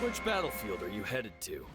Which battlefield are you headed to?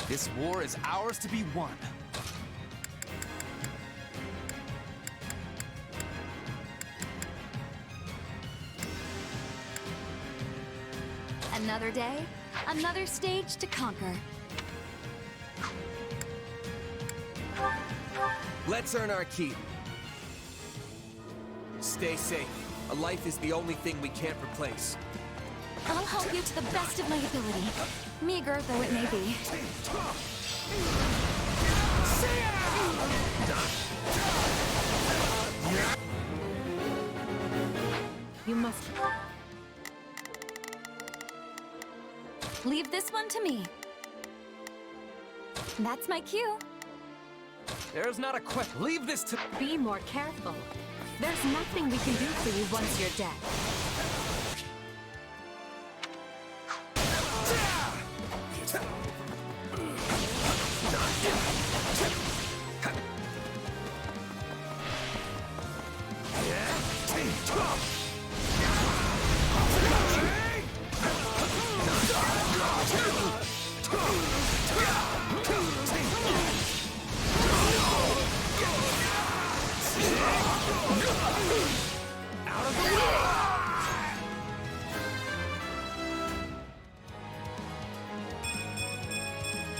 This war is ours to be won. Another day, another stage to conquer. Let's earn our keep. Stay safe. A life is the only thing we can't replace. I'll help you to the best of my ability, meager though it may be. You must... Leave this one to me. That's my cue. There's not a question. Leave this to... Be more careful. There's nothing we can do for you once you're dead.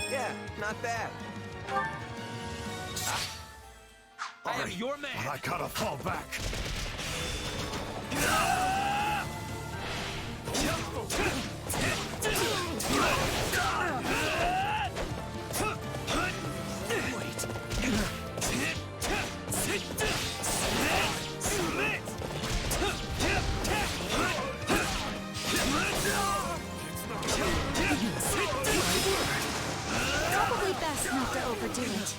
Yeah, not bad. I am your man. I gotta fall back. Probably best not to overdo it.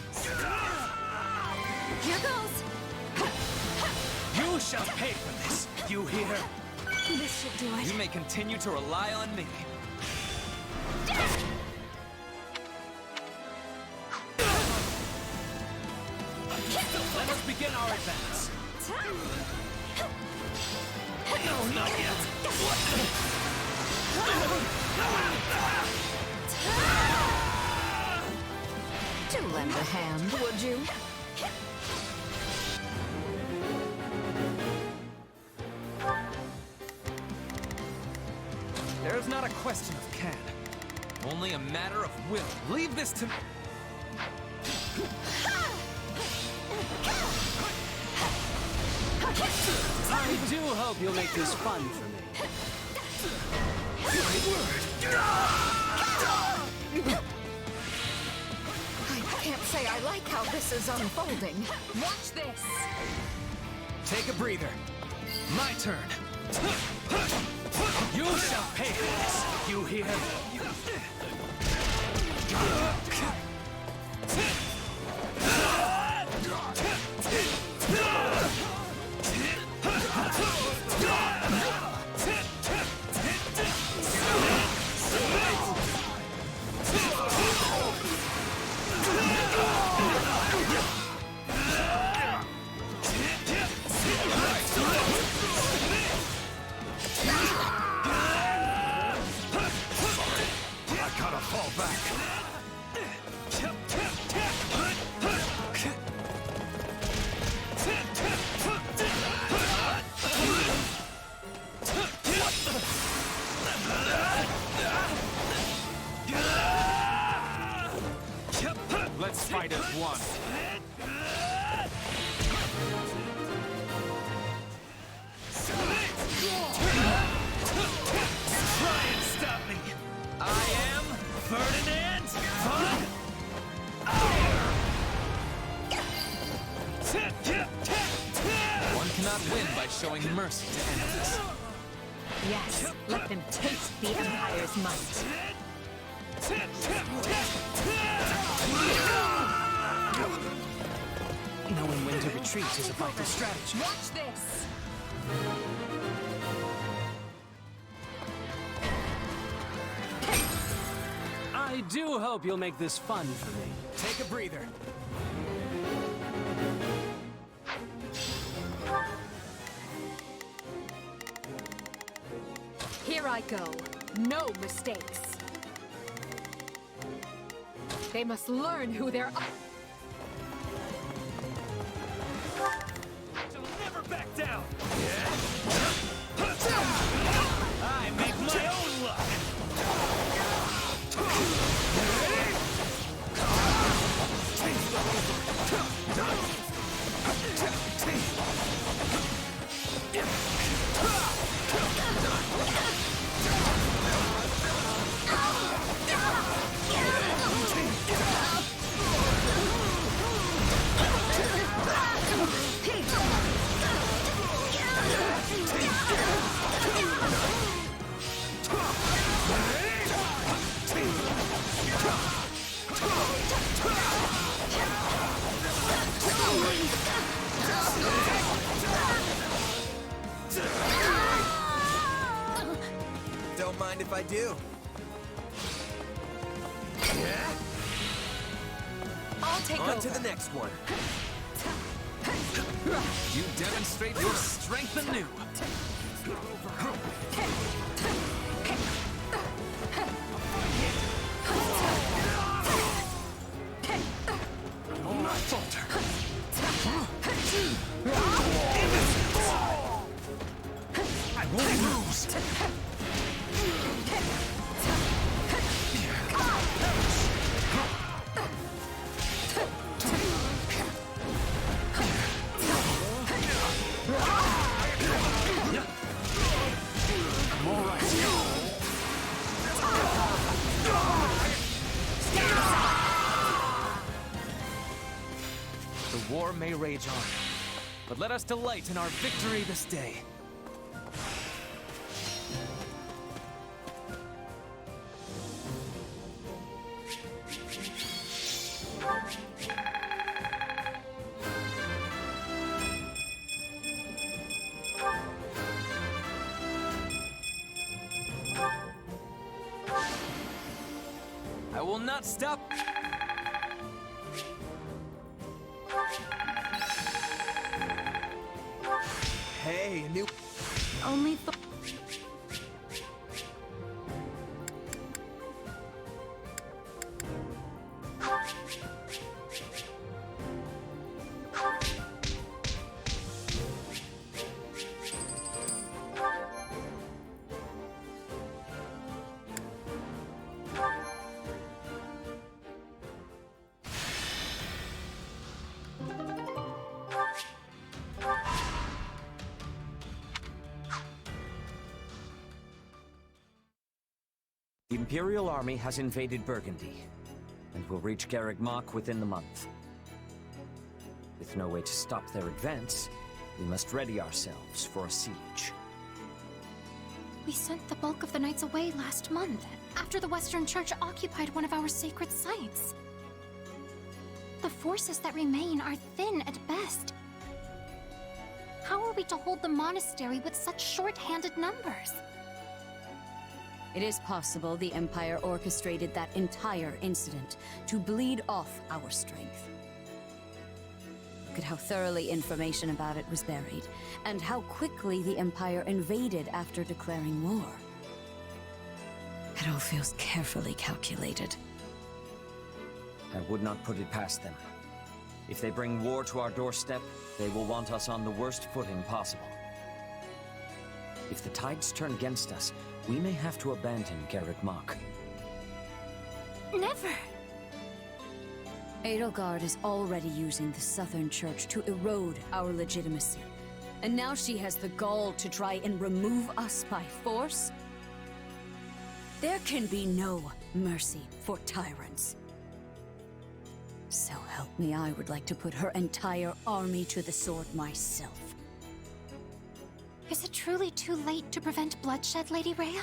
Here goes! You shall pay for this. You hear? This should do it. You may continue to rely on me. Let us begin our advance. No, not yet. To lend a hand, would you? There is not a question of can. Only a matter of will. Leave this to me. I do hope you'll make this fun for me. I can't say I like how this is unfolding. Watch this! Take a breather. My turn. You shall pay for this. You hear? I gotta fall back. fight as one. Try and stop me! I am Ferdinand Von One cannot win by showing mercy to enemies. Yes, let them taste the Empire's might. Knowing when to retreat is a vital strategy. Watch this! I do hope you'll make this fun for me. Take a breather. Here I go. No mistakes. They must learn who they're up. She'll never back down! I make my own luck! Don't mind if I do. I'll take On over. to the next one. You demonstrate your strength anew. I will not falter. I won't lose! I'm all right. The war may rage on, but let us delight in our victory this day. I will not stop. Hey, a new... Only The Imperial army has invaded Burgundy, and will reach Garreg Mach within the month. With no way to stop their advance, we must ready ourselves for a siege. We sent the bulk of the knights away last month, after the Western Church occupied one of our sacred sites. The forces that remain are thin at best. How are we to hold the monastery with such short-handed numbers? It is possible the Empire orchestrated that entire incident to bleed off our strength. Look at how thoroughly information about it was buried, and how quickly the Empire invaded after declaring war. It all feels carefully calculated. I would not put it past them. If they bring war to our doorstep, they will want us on the worst footing possible. If the tides turn against us, we may have to abandon Garreg Mach. Never! Edelgard is already using the Southern Church to erode our legitimacy. And now she has the gall to try and remove us by force? There can be no mercy for tyrants. So help me, I would like to put her entire army to the sword myself. Is it truly too late to prevent bloodshed, Lady Rhea?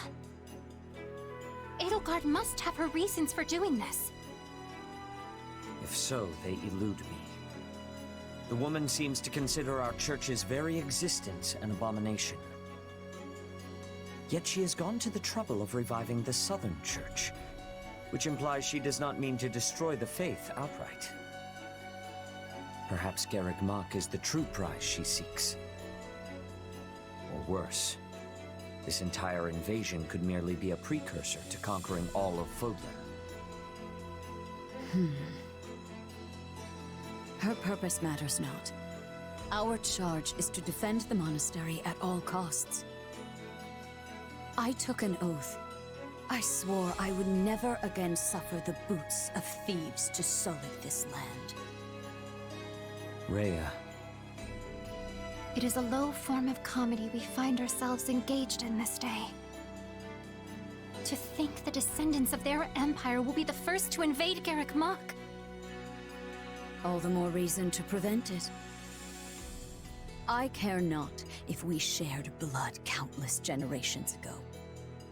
Edelgard must have her reasons for doing this. If so, they elude me. The woman seems to consider our church's very existence an abomination. Yet she has gone to the trouble of reviving the Southern Church, which implies she does not mean to destroy the faith outright. Perhaps Garreg Mach is the true prize she seeks. Or worse, this entire invasion could merely be a precursor to conquering all of Fodlan. Her purpose matters not. Our charge is to defend the monastery at all costs. I took an oath. I swore I would never again suffer the boots of thieves to sully this land. Rhea. It is a low form of comedy we find ourselves engaged in this day. To think the descendants of their empire will be the first to invade Garreg Mach. All the more reason to prevent it. I care not if we shared blood countless generations ago.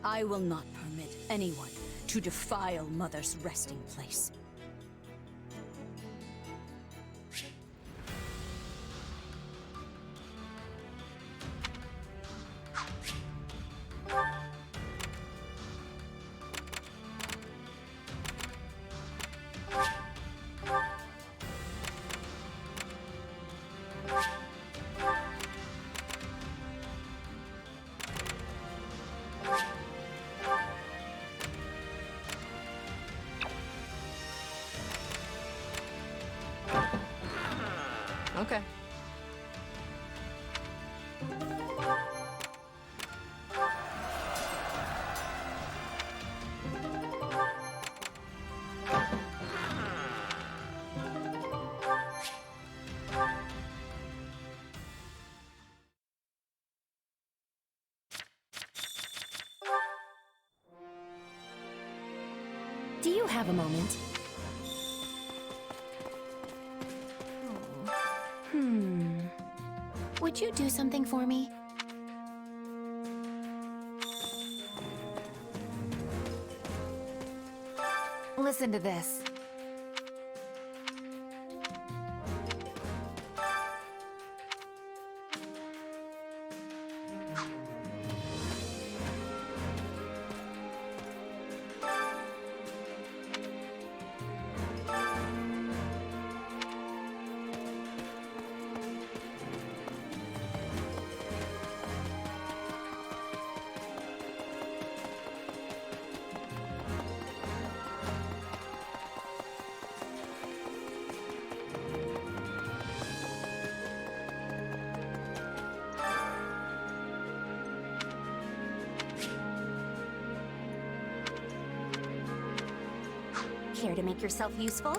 I will not permit anyone to defile Mother's resting place. Okay. Do you have a moment? Would you do something for me? Listen to this. Care to make yourself useful?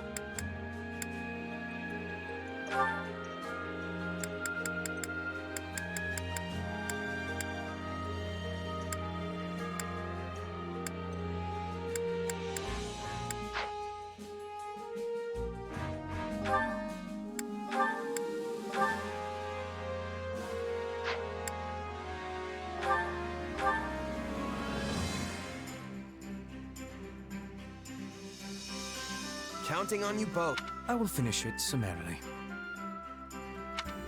Counting on you both. I will finish it summarily.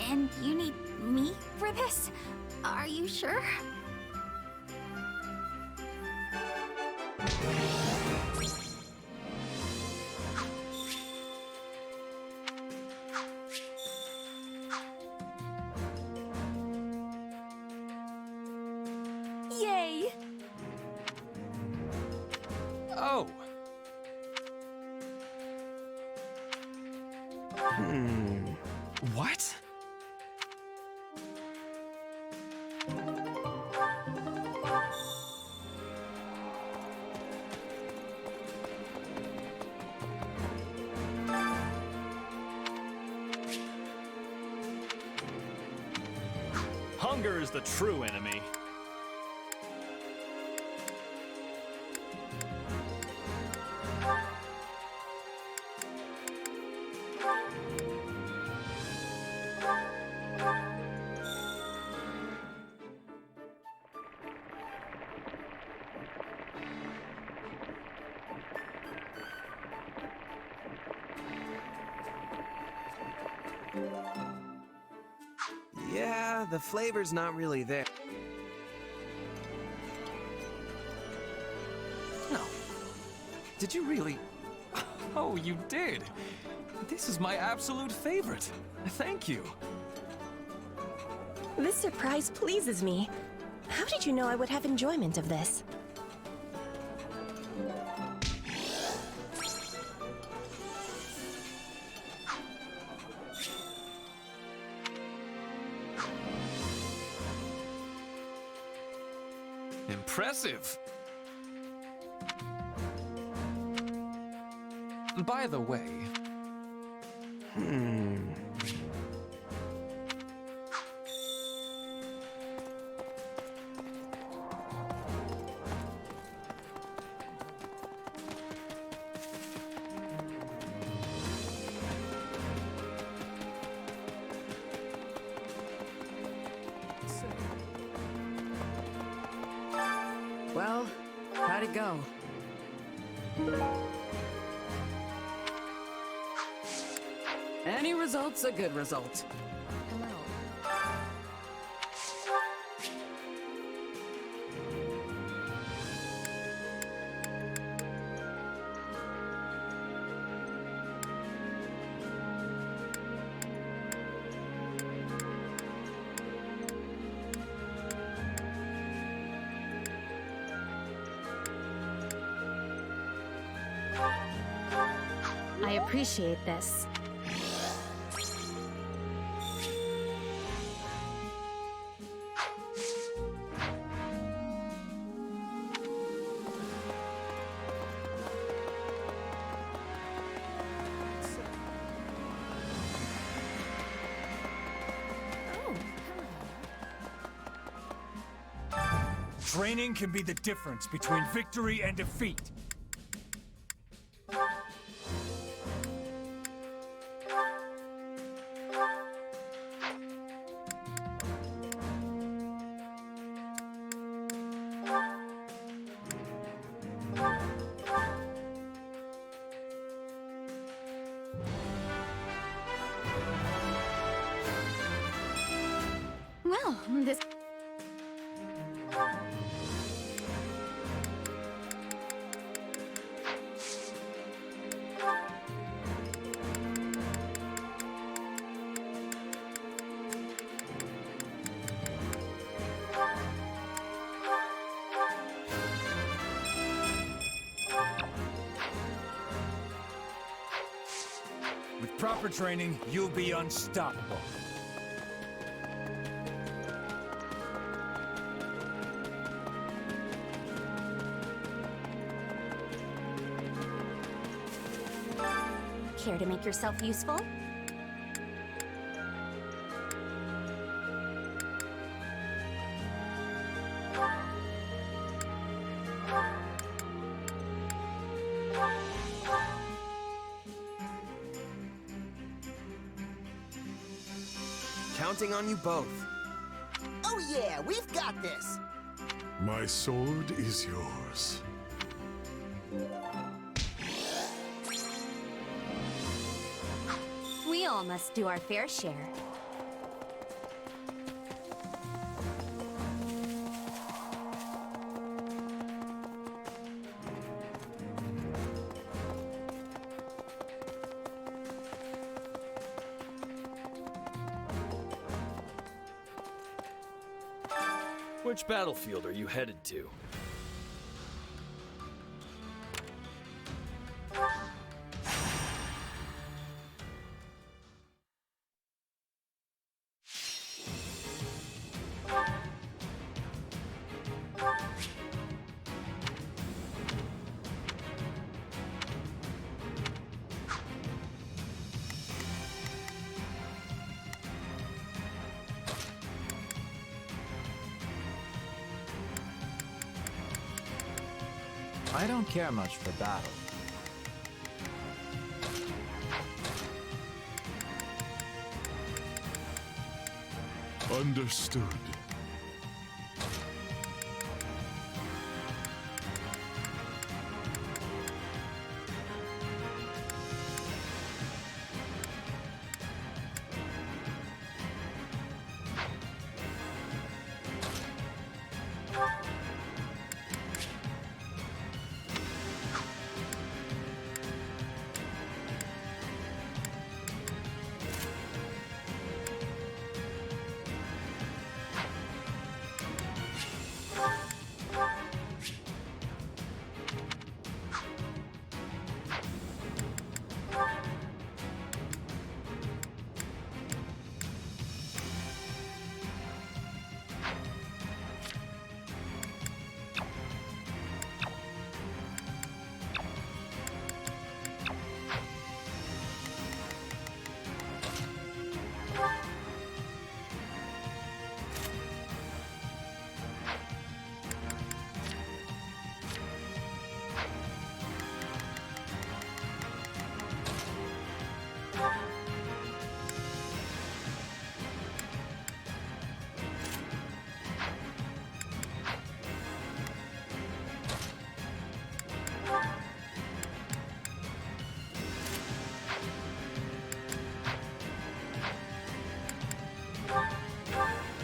And you need me for this? Are you sure? Yay! Oh! What? Hunger is the true enemy. Yeah, the flavor's not really there. No. Did you really? Oh, you did. This is my absolute favorite. Thank you. This surprise pleases me. How did you know I would have enjoyment of this? Impressive. By the way, Well, how'd it go? Any result's a good result. I appreciate this. Training can be the difference between victory and defeat. Well, this... With proper training, you'll be unstoppable. Care to make yourself useful? Counting on you both. Oh yeah, we've got this! My sword is yours. We all must do our fair share. Which battlefield are you headed to? I don't care much for battle. Understood.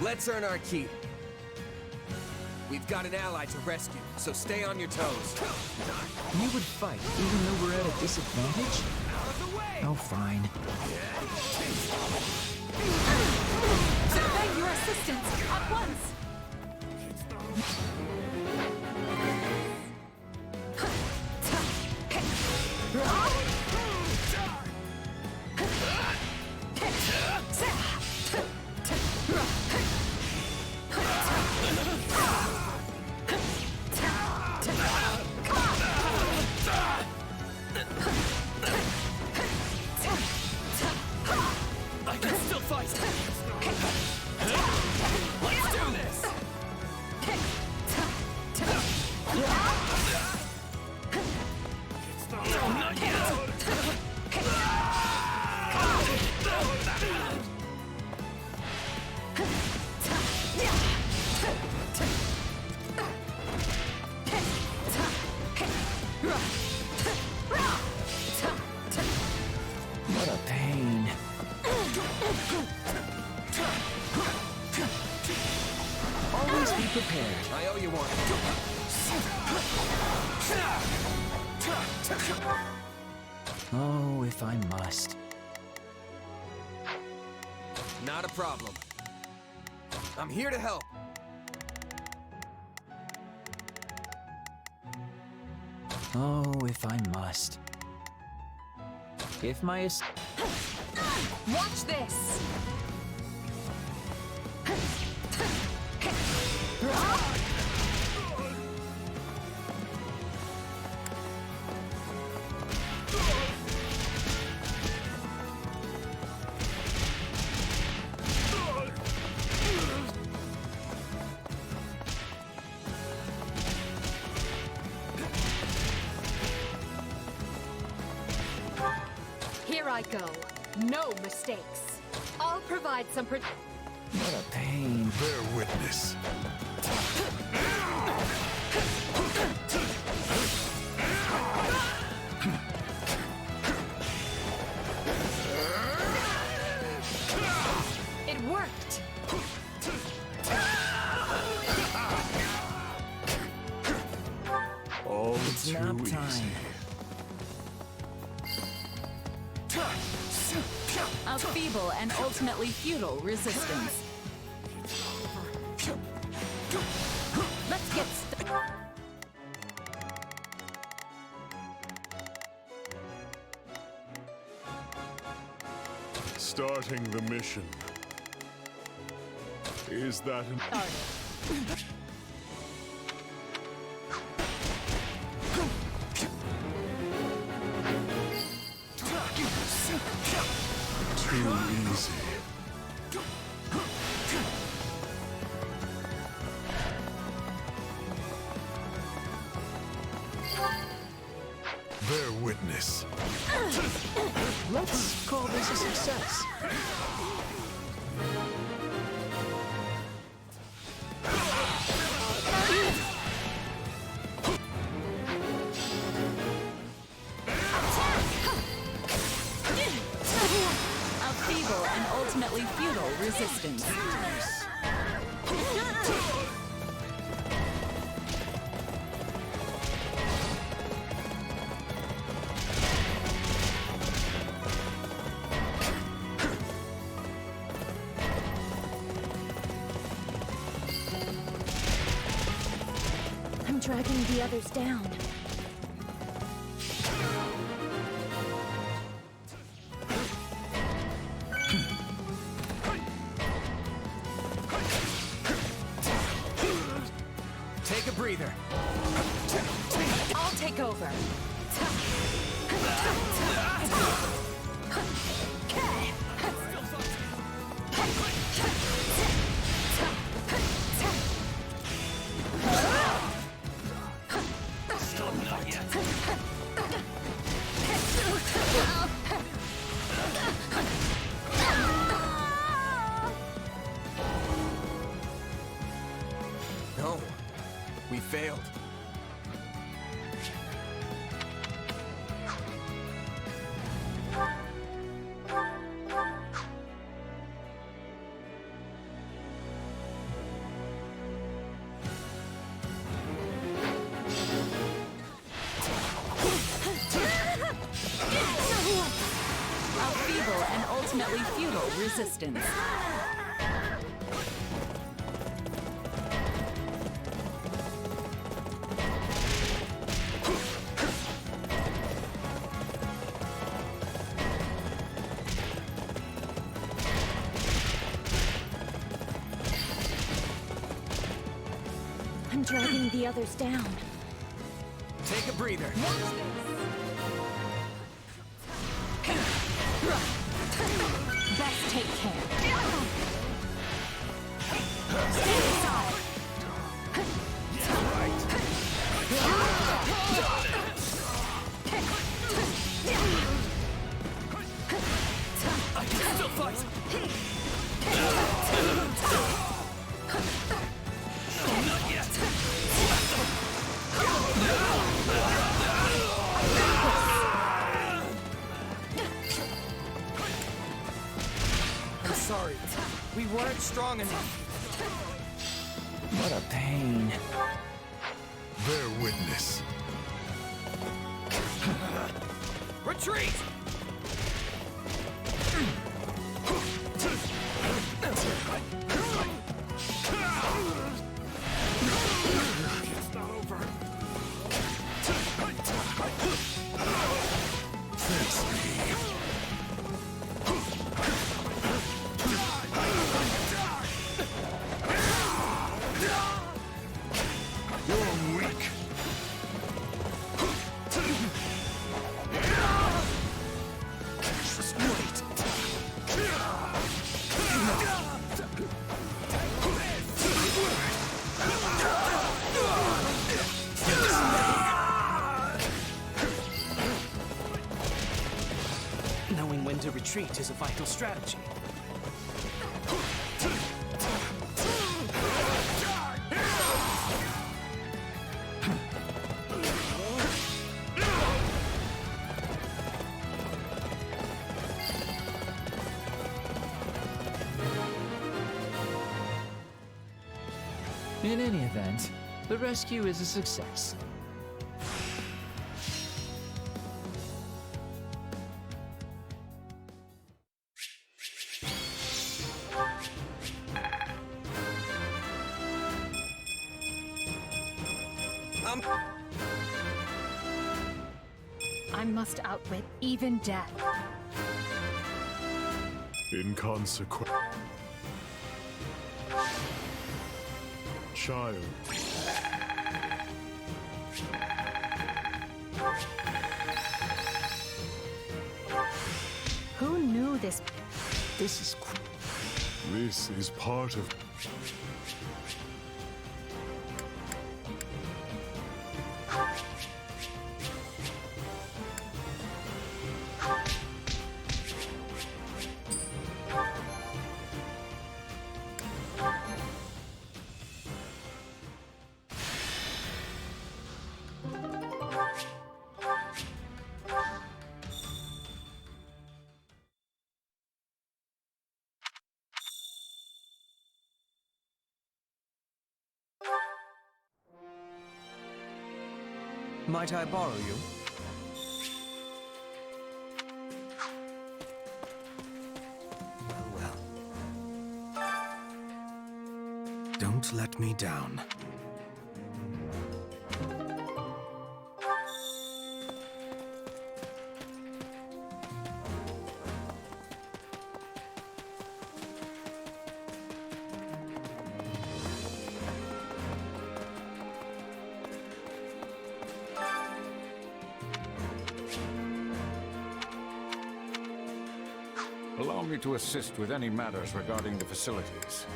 Let's earn our keep. We've got an ally to rescue, so stay on your toes. You would fight even though we're at a disadvantage? Oh, fine. Beg your assistance at once! I can still fight! Let's do this! No, not yet! What a pain. Always be prepared. I owe you one. Oh, if I must. Not a problem. I'm here to help. Oh, if I must. If my Watch this! Here I go. No mistakes. I'll provide some what a pain. Bear witness. It worked! All It's too nap easy. time. A feeble and ultimately futile resistance. Let's get started. Starting the mission. Is that an... Too easy. Let's call this a success. A feeble and ultimately futile resistance. I'm dragging the others down. Take a breather. I'll take over. No, we failed. A feeble and ultimately futile resistance. I'm dragging the others down. Take a breather. Best take care. Stay aside. I can still fight! Not yet! I'm sorry. We weren't strong enough. What a pain. Bear witness. Retreat! It's not over. You're weak. Just wait. Knowing when to retreat is a vital strategy. In any event, the rescue is a success. I must outwit even death. Inconsequent. Child. Who knew this? This This is part of... Might I borrow you? Well, well. Don't let me down. Allow me to assist with any matters regarding the facilities.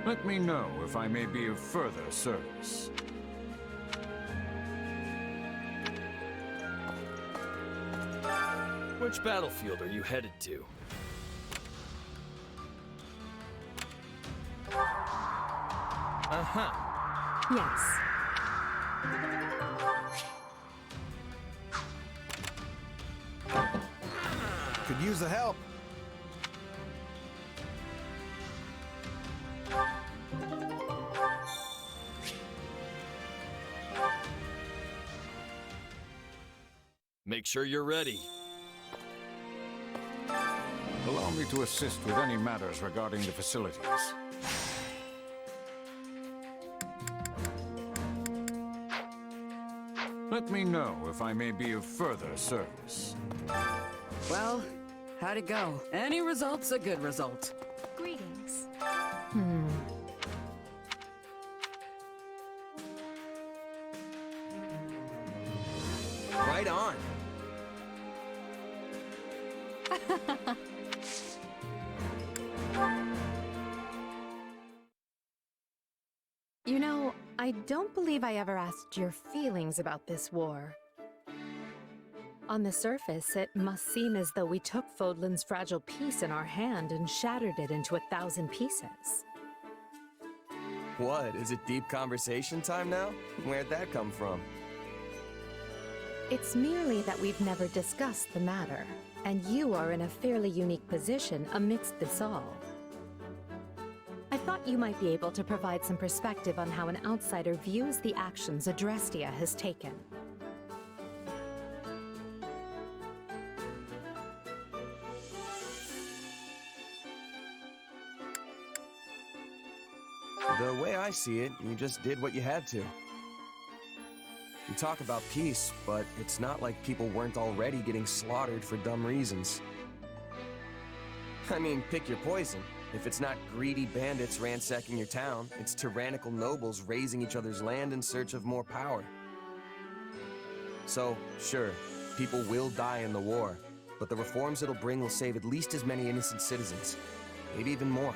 Let me know if I may be of further service. Which battlefield are you headed to? Uh-huh. Yes. Could use the help. Make sure you're ready. Allow me to assist with any matters regarding the facilities. Let me know if I may be of further service. Well, how'd it go? Any result's a good result. Greetings. Right on. You know, I don't believe I ever asked your feelings about this war. On the surface, it must seem as though we took Fodlan's fragile piece in our hand and shattered it into 1,000 pieces. What, is it deep conversation time now? Where'd that come from? It's merely that we've never discussed the matter, and you are in a fairly unique position amidst this all. I thought you might be able to provide some perspective on how an outsider views the actions Adrestia has taken. The way I see it, you just did what you had to. You talk about peace, but it's not like people weren't already getting slaughtered for dumb reasons. I mean, pick your poison. If it's not greedy bandits ransacking your town, it's tyrannical nobles raising each other's land in search of more power. So, sure, people will die in the war, but the reforms it'll bring will save at least as many innocent citizens. Maybe even more.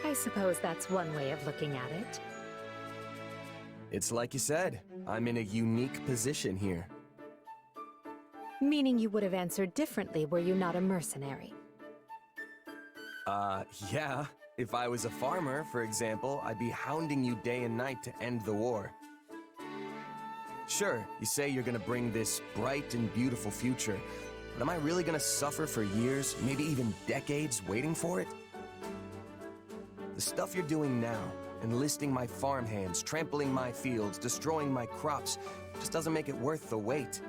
I suppose that's one way of looking at it. It's like you said, I'm in a unique position here. Meaning you would have answered differently were you not a mercenary. Yeah. If I was a farmer, for example, I'd be hounding you day and night to end the war. Sure, you say you're gonna bring this bright and beautiful future, but am I really gonna suffer for years, maybe even decades, waiting for it? The stuff you're doing now, enlisting my farmhands, trampling my fields, destroying my crops, just doesn't make it worth the wait.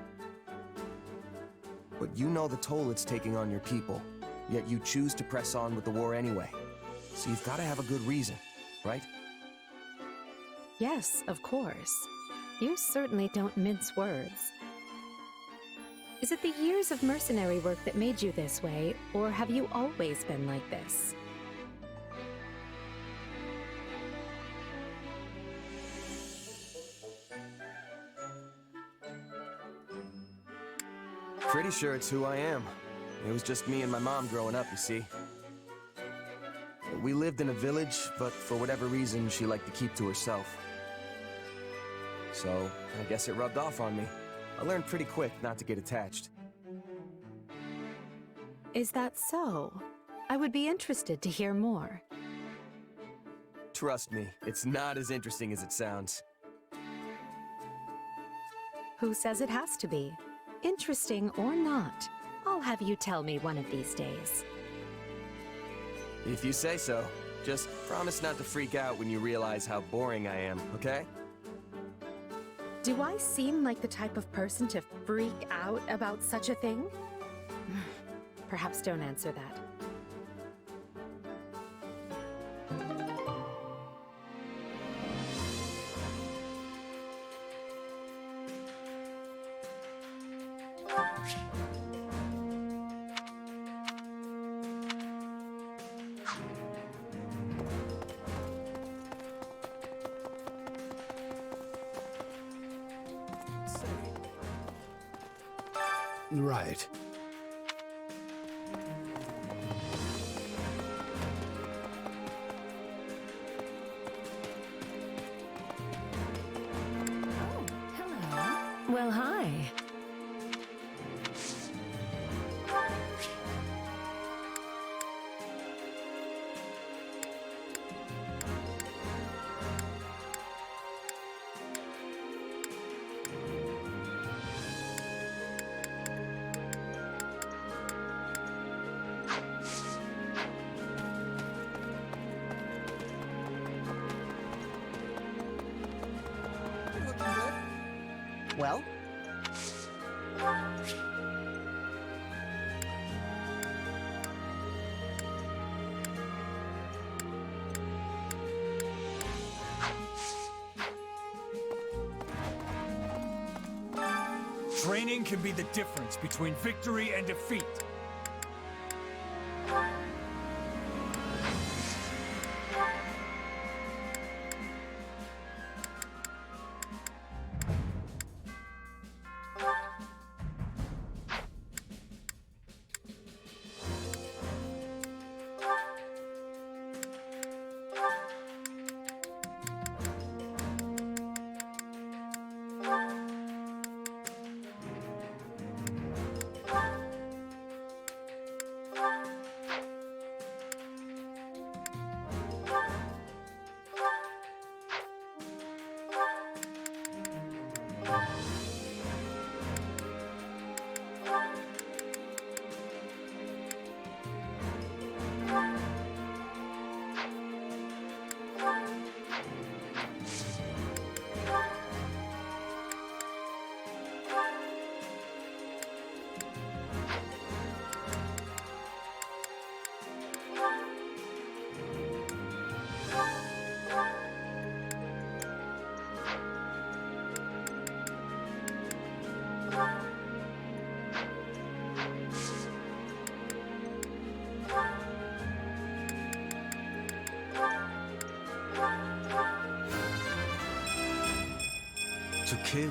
But you know the toll it's taking on your people, yet you choose to press on with the war anyway. So you've got to have a good reason, right? Yes, of course. You certainly don't mince words. Is it the years of mercenary work that made you this way, or have you always been like this? Pretty sure it's who I am. It was just me and my mom growing up, you see. We lived in a village, but for whatever reason, she liked to keep to herself. So, I guess it rubbed off on me. I learned pretty quick not to get attached. Is that so? I would be interested to hear more. Trust me, it's not as interesting as it sounds. Who says it has to be? Interesting or not, I'll have you tell me one of these days. If you say so. Just promise not to freak out when you realize how boring I am, okay? Do I seem like the type of person to freak out about such a thing? Perhaps don't answer that. Right. Well, hi. Looking good. Well? Training can be the difference between victory and defeat. To kill.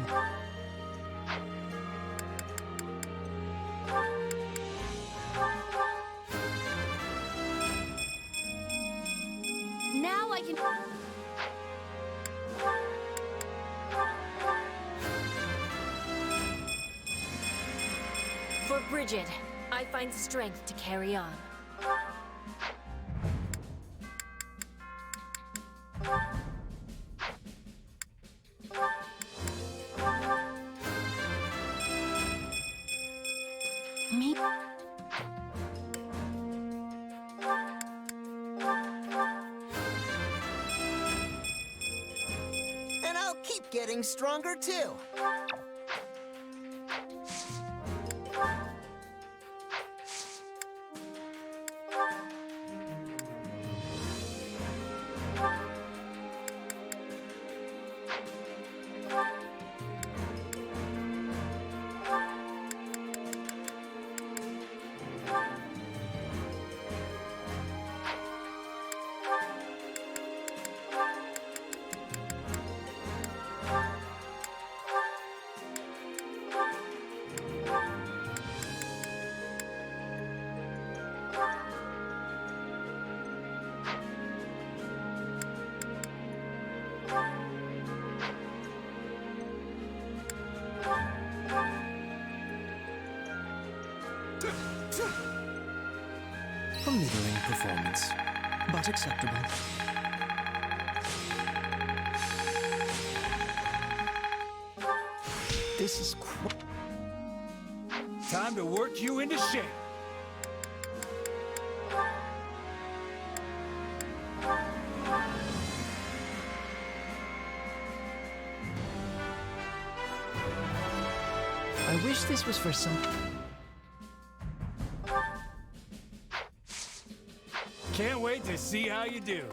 Now I can... For Bridget, I find strength to carry on. Me? And I'll keep getting stronger too. A middling performance, but acceptable. This is Time to work you into shape. I wish this was for some... Can't wait to see how you do.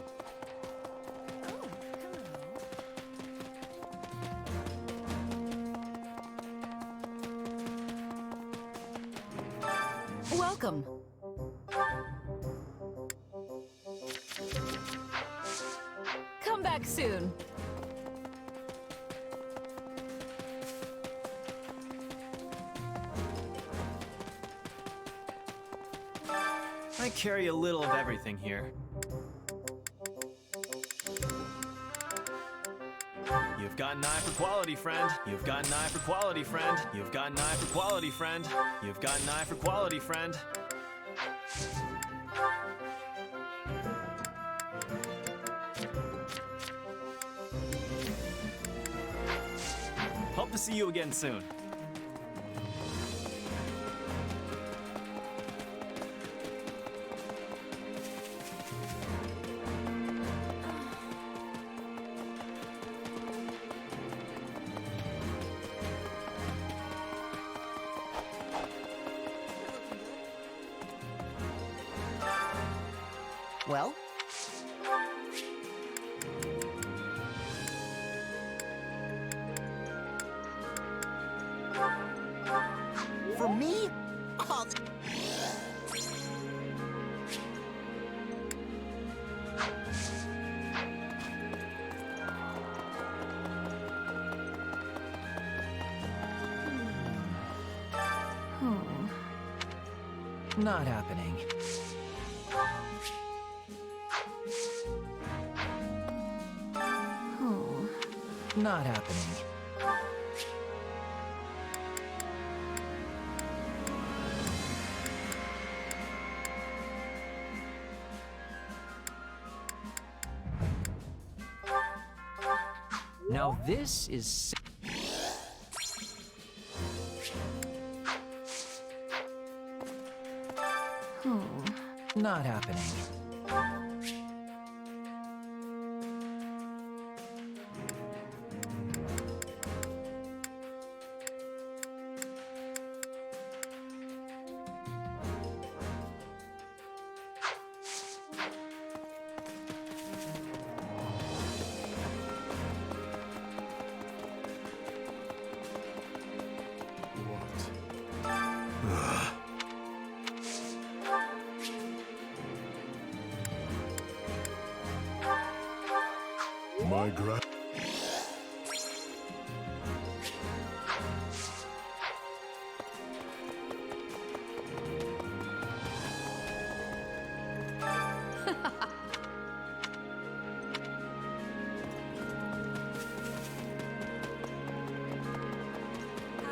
Welcome. Come back soon. I carry a little of everything here. You've got an eye for quality, friend. You've got an eye for quality, friend. You've got an eye for quality, friend. You've got an eye for quality, friend. Hope to see you again soon. Well? For me? Oh, Not happening. Not happening. Now this is... Not happening. My gra...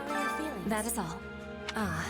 How are you feeling? That is all. Ah.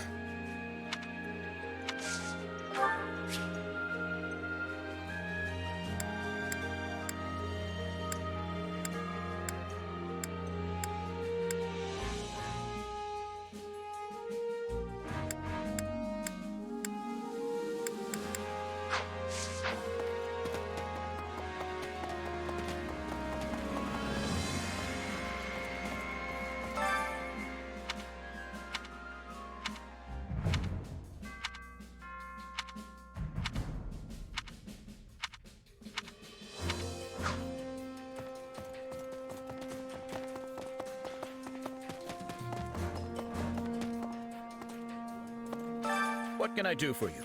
What can I do for you?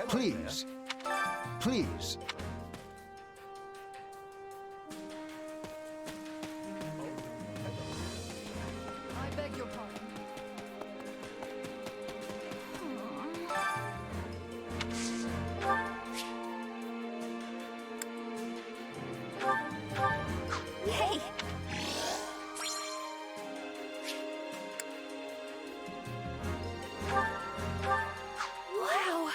Please. Please. I beg your pardon. Hey! Wow!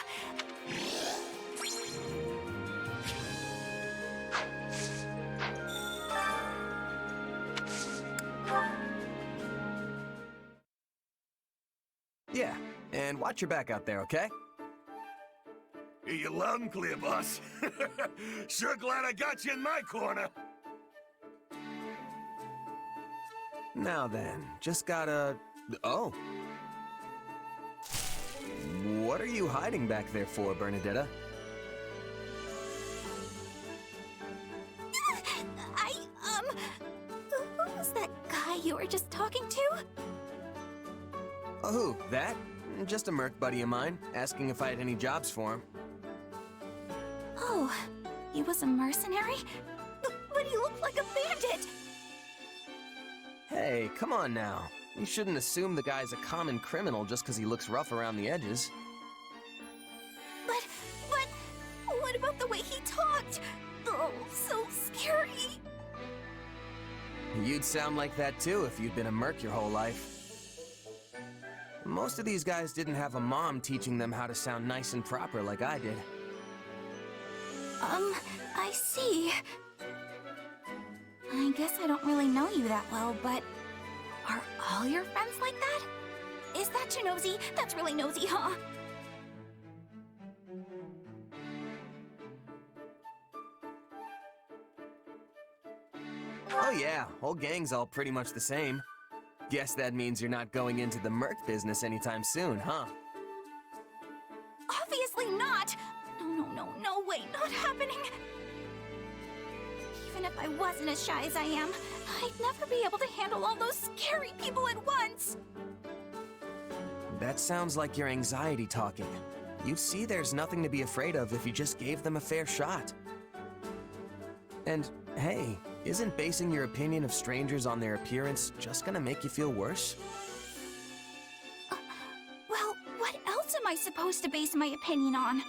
Yeah, and watch your back out there, okay? Hear you loud and clear, boss. Sure glad I got you in my corner. Now then, just gotta... Oh. What are you hiding back there for, Bernadetta? Who was that guy you were just talking to? Oh, who? That? Just a merc buddy of mine, asking if I had any jobs for him. Oh, he was a mercenary? But he looked like a bandit! Hey, come on now. You shouldn't assume the guy's a common criminal just because he looks rough around the edges. But, what about the way he talked? Oh, so scary! You'd sound like that too if you'd been a merc your whole life. Most of these guys didn't have a mom teaching them how to sound nice and proper like I did. I see. I guess I don't really know you that well, but are all your friends like that? Is that too nosy? That's really nosy, huh? Oh yeah, whole gang's all pretty much the same. Guess that means you're not going into the merc business anytime soon, huh? Obviously not! No way, not happening! Even if I wasn't as shy as I am, I'd never be able to handle all those scary people at once! That sounds like your anxiety talking. You'd see there's nothing to be afraid of if you just gave them a fair shot. And hey, isn't basing your opinion of strangers on their appearance just gonna make you feel worse? Well, what else am I supposed to base my opinion on?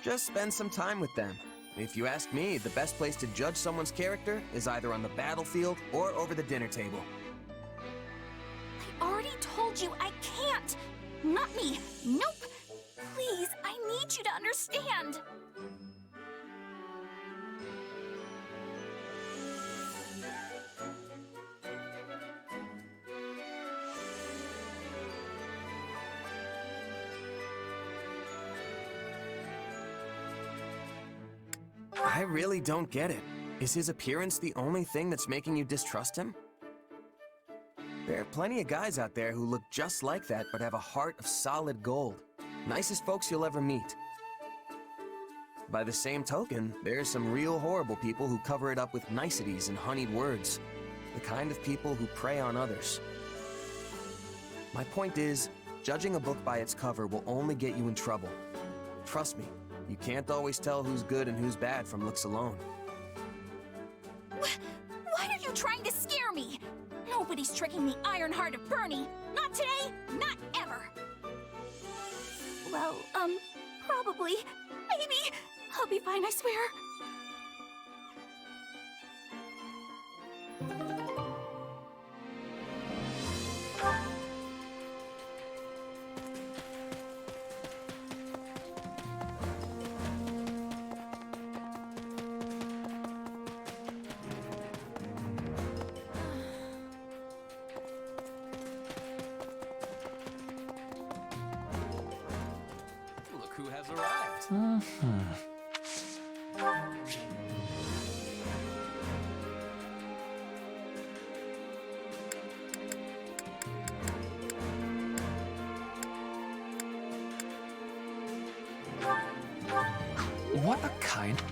Just spend some time with them. If you ask me, the best place to judge someone's character is either on the battlefield or over the dinner table. I already told you I can't! Not me! Nope! Please, I need you to understand! I really don't get it. Is his appearance the only thing that's making you distrust him? There are plenty of guys out there who look just like that but have a heart of solid gold. Nicest folks you'll ever meet. By the same token, there's some real horrible people who cover it up with niceties and honeyed words. The kind of people who prey on others. My point is, judging a book by its cover will only get you in trouble. Trust me, you can't always tell who's good and who's bad from looks alone. Why are you trying to scare me? Nobody's tricking the iron heart of Bernie. Not today, not ever. Well, probably. Maybe. I'll be fine, I swear. Look who has arrived. What a kind...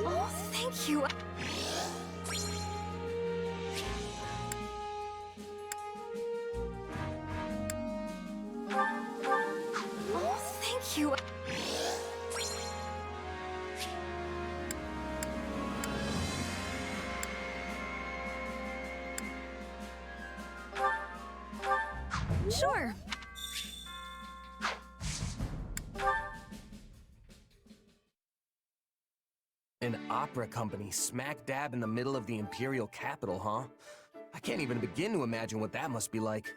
Oh, thank you. Oh, thank you. Sure. An opera company smack dab in the middle of the Imperial capital, huh? I can't even begin to imagine what that must be like.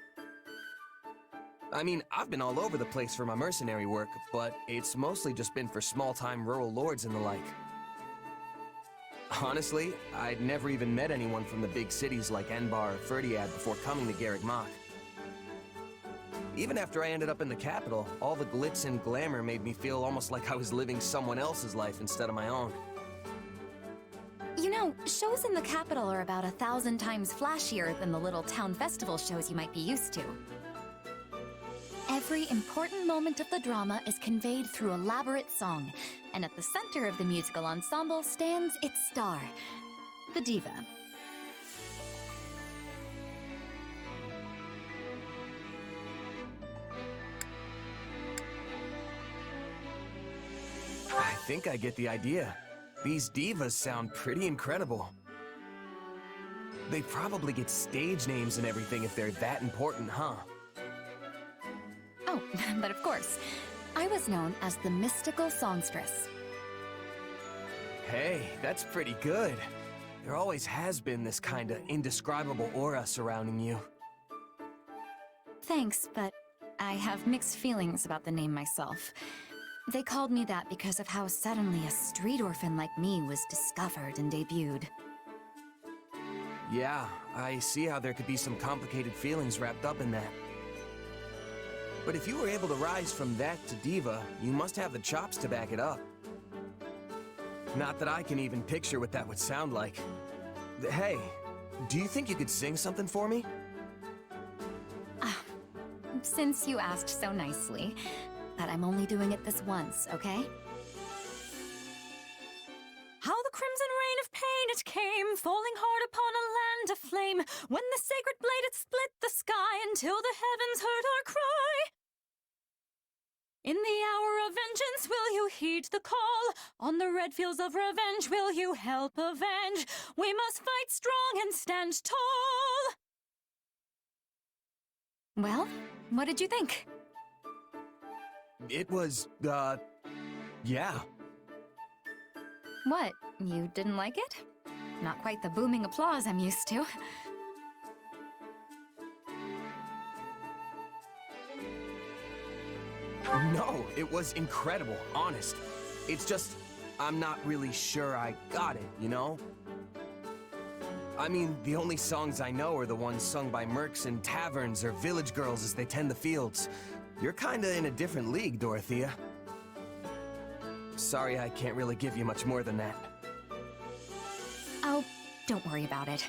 I mean, I've been all over the place for my mercenary work, but it's mostly just been for small-time rural lords and the like. Honestly, I'd never even met anyone from the big cities like Enbar or Ferdiad before coming to Garreg Mach. Even after I ended up in the capital, all the glitz and glamour made me feel almost like I was living someone else's life instead of my own. You know, shows in the capital are about 1,000 times flashier than the little town festival shows you might be used to. Every important moment of the drama is conveyed through elaborate song, and at the center of the musical ensemble stands its star, the diva. I think I get the idea. These divas sound pretty incredible. They probably get stage names and everything if they're that important, huh? Oh, but of course, I was known as the mystical songstress. Hey, that's pretty good. There always has been this kinda indescribable aura surrounding you. Thanks, but I have mixed feelings about the name myself. They called me that because of how suddenly a street orphan like me was discovered and debuted. Yeah, I see how there could be some complicated feelings wrapped up in that. But if you were able to rise from that to diva, you must have the chops to back it up. Not that I can even picture what that would sound like. Hey, do you think you could sing something for me? Since you asked so nicely, but I'm only doing it this once, okay? How the crimson rain of pain it came, falling hard upon a land aflame, when the sacred blade it split the sky until the heavens heard our cry. In the hour of vengeance will you heed the call? On the red fields of revenge will you help avenge? We must fight strong and stand tall. Well, what did you think? It was, yeah. What, you didn't like it? Not quite the booming applause I'm used to. No, it was incredible, honest. It's just, I'm not really sure I got it, you know? I mean, the only songs I know are the ones sung by mercs in taverns or village girls as they tend the fields. You're kinda in a different league, Dorothea. Sorry, I can't really give you much more than that. Oh, don't worry about it.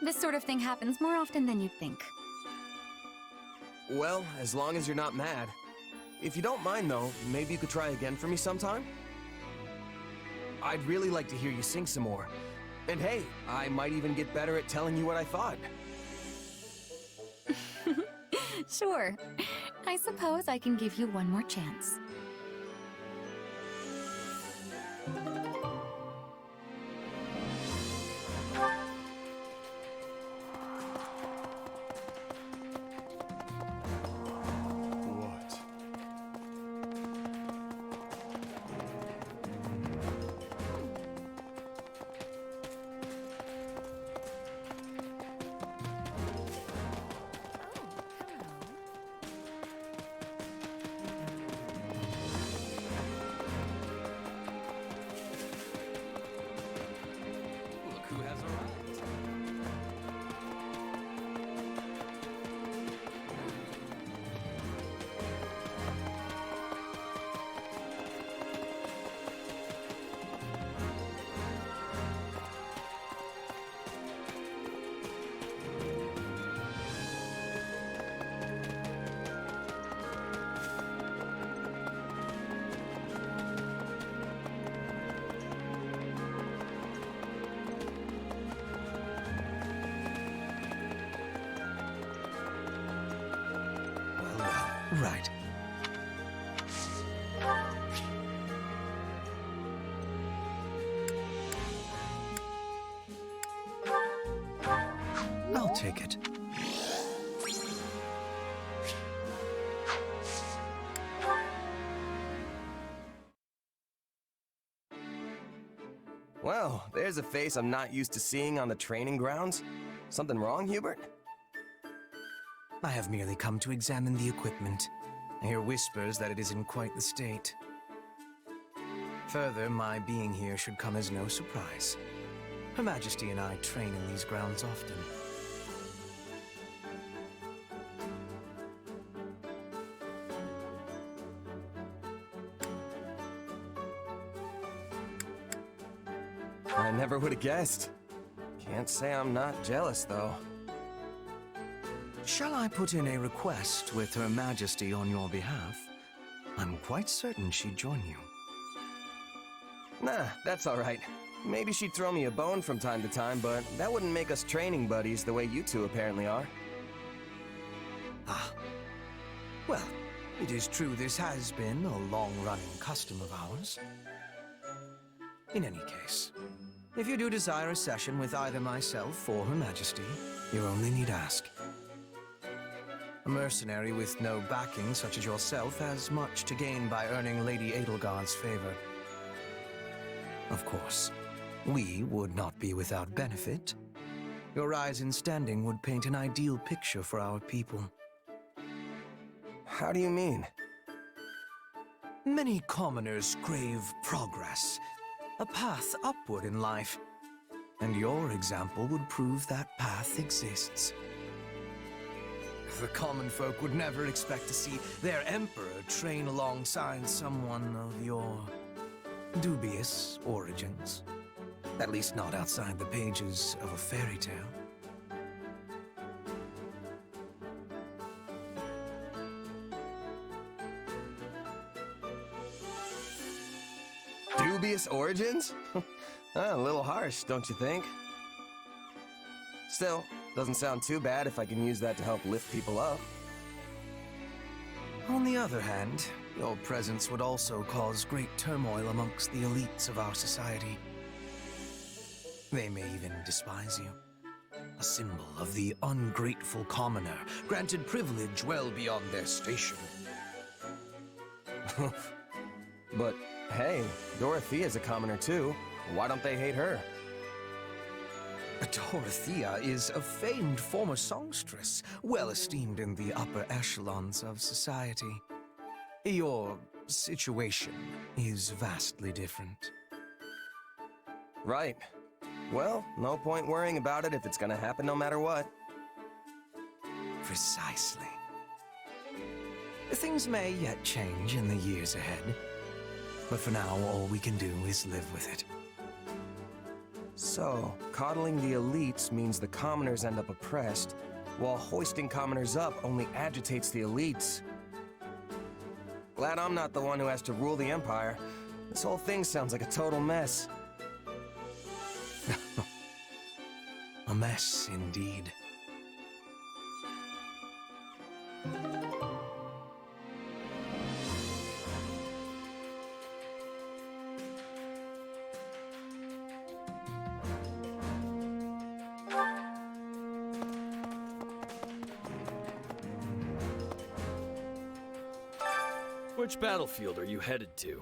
This sort of thing happens more often than you'd think. Well, as long as you're not mad. If you don't mind, though, maybe you could try again for me sometime? I'd really like to hear you sing some more. And hey, I might even get better at telling you what I thought. Sure. I suppose I can give you one more chance. Look who has arrived. Right. I'll take it. Well, there's a face I'm not used to seeing on the training grounds. Something wrong, Hubert? I have merely come to examine the equipment. I hear whispers that it is in quite the state. Further, my being here should come as no surprise. Her Majesty and I train in these grounds often. I never would have guessed. Can't say I'm not jealous, though. Shall I put in a request with Her Majesty on your behalf? I'm quite certain she'd join you. Nah, that's all right. Maybe she'd throw me a bone from time to time, but that wouldn't make us training buddies the way you two apparently are. Ah. Well, it is true this has been a long-running custom of ours. In any case, if you do desire a session with either myself or Her Majesty, you only need ask. A mercenary with no backing such as yourself has much to gain by earning Lady Edelgard's favor. Of course, we would not be without benefit. Your rise in standing would paint an ideal picture for our people. How do you mean? Many commoners crave progress, a path upward in life, and your example would prove that path exists. The common folk would never expect to see their emperor train alongside someone of your dubious origins. At least not outside the pages of a fairy tale. Dubious origins? A little harsh, don't you think? Still, doesn't sound too bad if I can use that to help lift people up. On the other hand, your presence would also cause great turmoil amongst the elites of our society. They may even despise you. A symbol of the ungrateful commoner, granted privilege well beyond their station. But hey, Dorothea's a commoner too. Why don't they hate her? Dorothea is a famed former songstress, well esteemed in the upper echelons of society. Your situation is vastly different. Right. Well, no point worrying about it if it's gonna happen no matter what. Precisely. Things may yet change in the years ahead, but for now all we can do is live with it. So, coddling the elites means the commoners end up oppressed, while hoisting commoners up only agitates the elites. Glad I'm not the one who has to rule the Empire. This whole thing sounds like a total mess. A mess, indeed. Which battlefield are you headed to?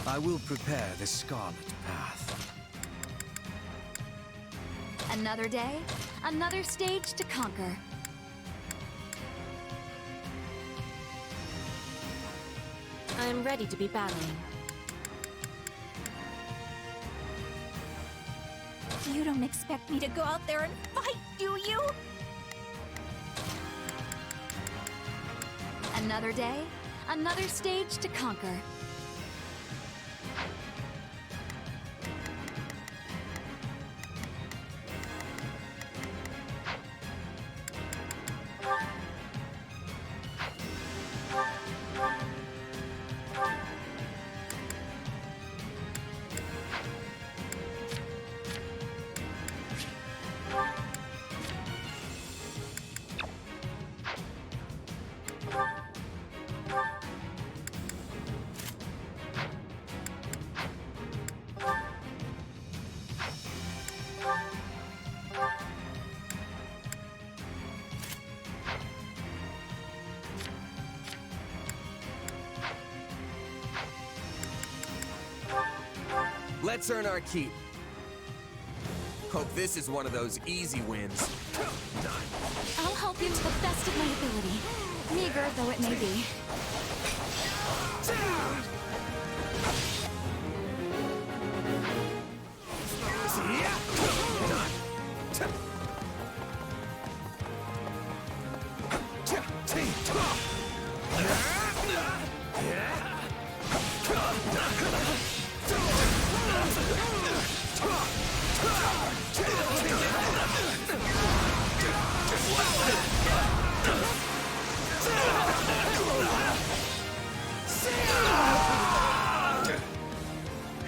I will prepare the Scarlet Path. Another day, another stage to conquer. I'm ready to be battling. You don't expect me to go out there and fight, do you? Another day, another stage to conquer. Let's earn our keep. Hope this is one of those easy wins. I'll help you to the best of my ability, meager though it may be.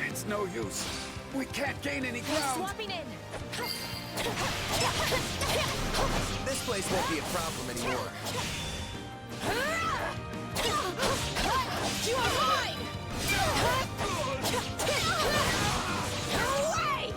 It's no use. We can't gain any ground. Swapping in. This place won't be a problem anymore. You are mine! Away!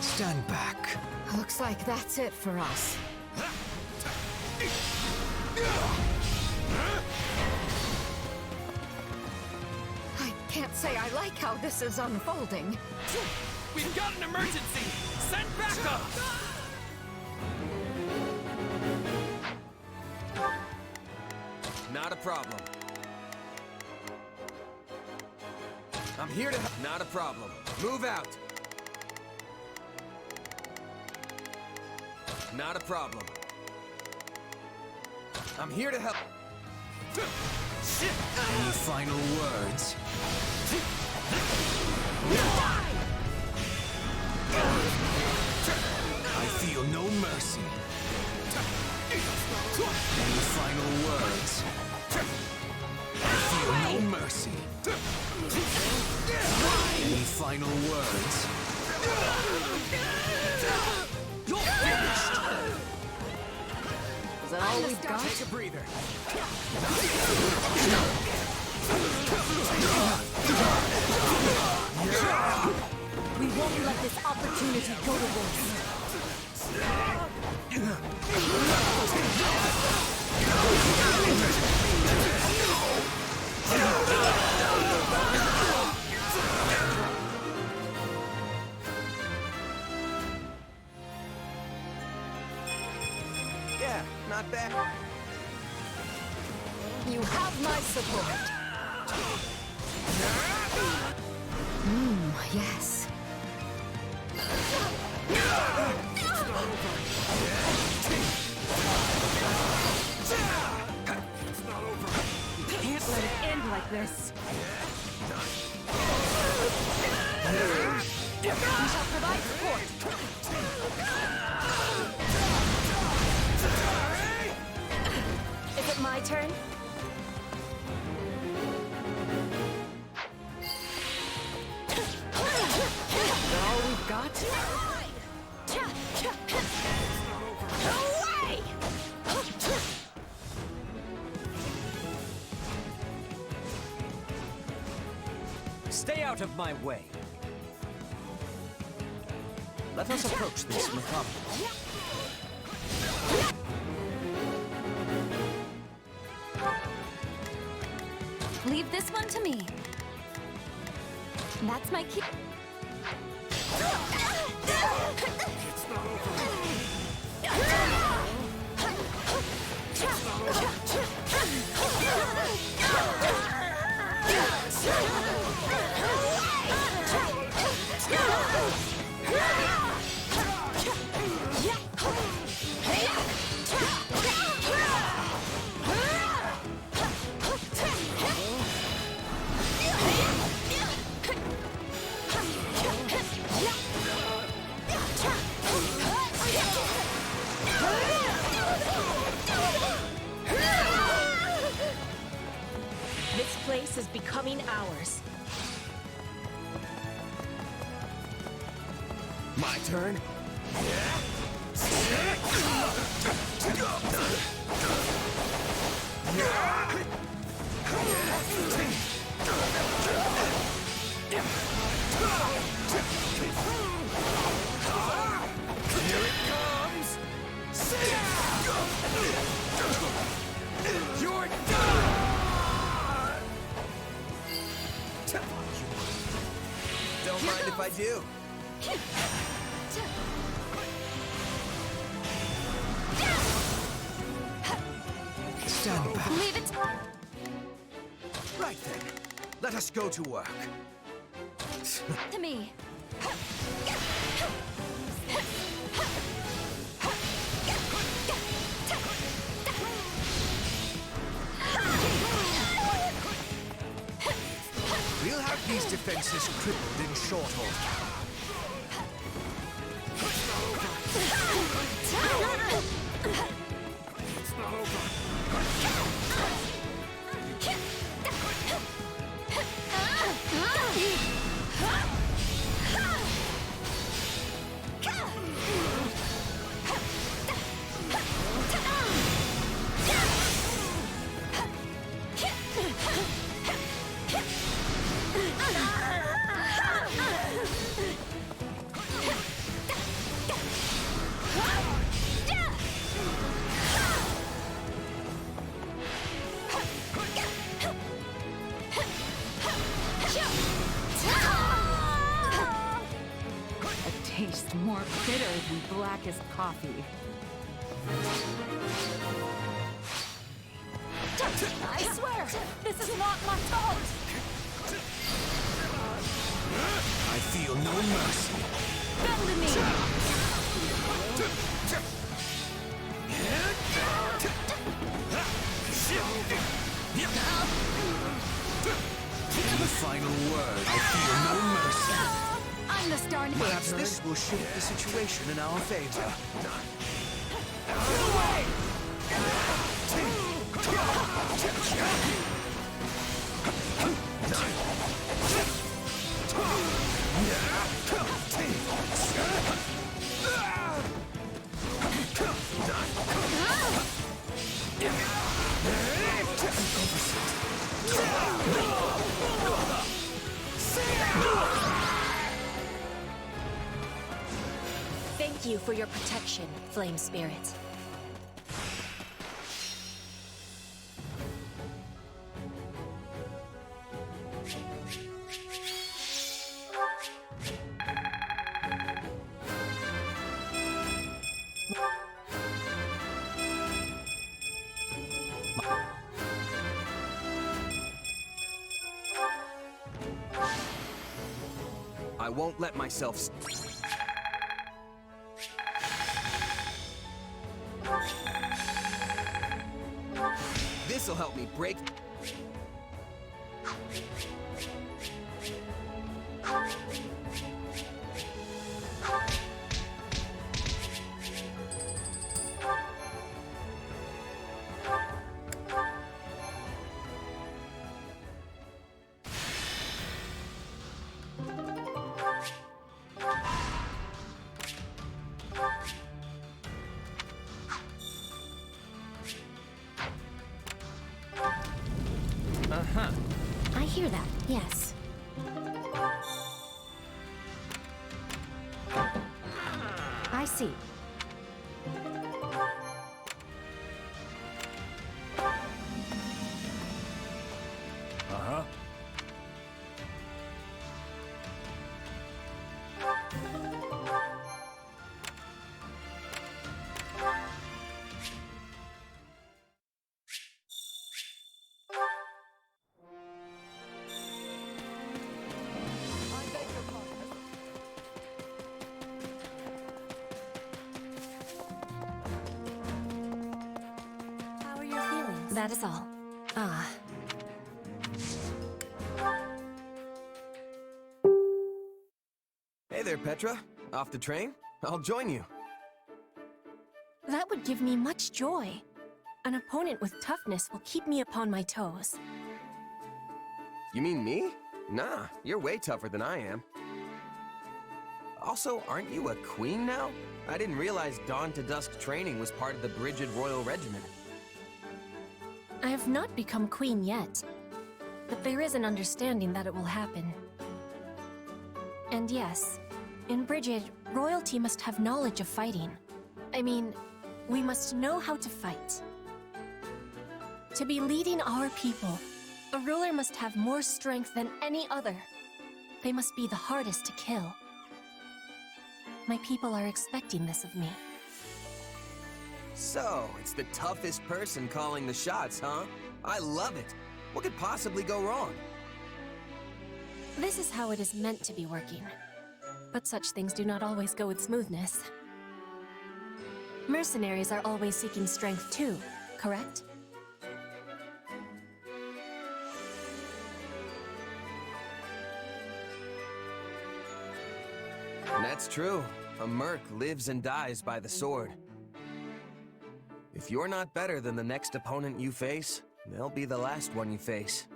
Stand back. Looks like that's it for us. I can't say I like how this is unfolding. We've got an emergency! Send backup! Not a problem. I'm here to help. Not a problem. Move out. Not a problem. I'm here to help. Any final words? I feel no mercy. Any final words? I feel no mercy. Any final words? You're finished! Is that all we've got? Take a breather. We won't let this opportunity go to waste. Yeah, not bad. You have my support. Yes. Can't let it end like this. We shall provide support. Is it my turn? Is that all we've got? Away! Stay out of my way. Let us approach this methodically. Leave this one to me. That's my key. This place is becoming ours. My turn? Here it comes! You're done! Don't mind if I do. Stand back. Leave it. Right then. Let us go to work. To me. We'll have these defenses crippled in short order. It's not over. A taste more bitter than blackest coffee. I swear, this is not my fault! I feel no mercy. Bend to me! In the final word, I feel no mercy. I'm the star now. Perhaps this will shift the situation in our favor. Thank you for your protection, Flame Spirit. I won't let myself. This'll help me break. I hear that, yes. I see. Uh-huh. How are your feelings? That is all. Ah. Hey there, Petra. Off the train? I'll join you. That would give me much joy. An opponent with toughness will keep me upon my toes. You mean me? Nah, you're way tougher than I am. Also, aren't you a queen now? I didn't realize dawn to dusk training was part of the Brigid Royal Regiment. I have not become queen yet. but there is an understanding that it will happen. And yes, in Brigid, royalty must have knowledge of fighting. I mean, we must know how to fight. To be leading our people, a ruler must have more strength than any other. They must be the hardest to kill. My people are expecting this of me. So, it's the toughest person calling the shots, huh? I love it. What could possibly go wrong? This is how it is meant to be working. But such things do not always go with smoothness. Mercenaries are always seeking strength too, correct? That's true. A merc lives and dies by the sword. If you're not better than the next opponent you face, they'll be the last one you face.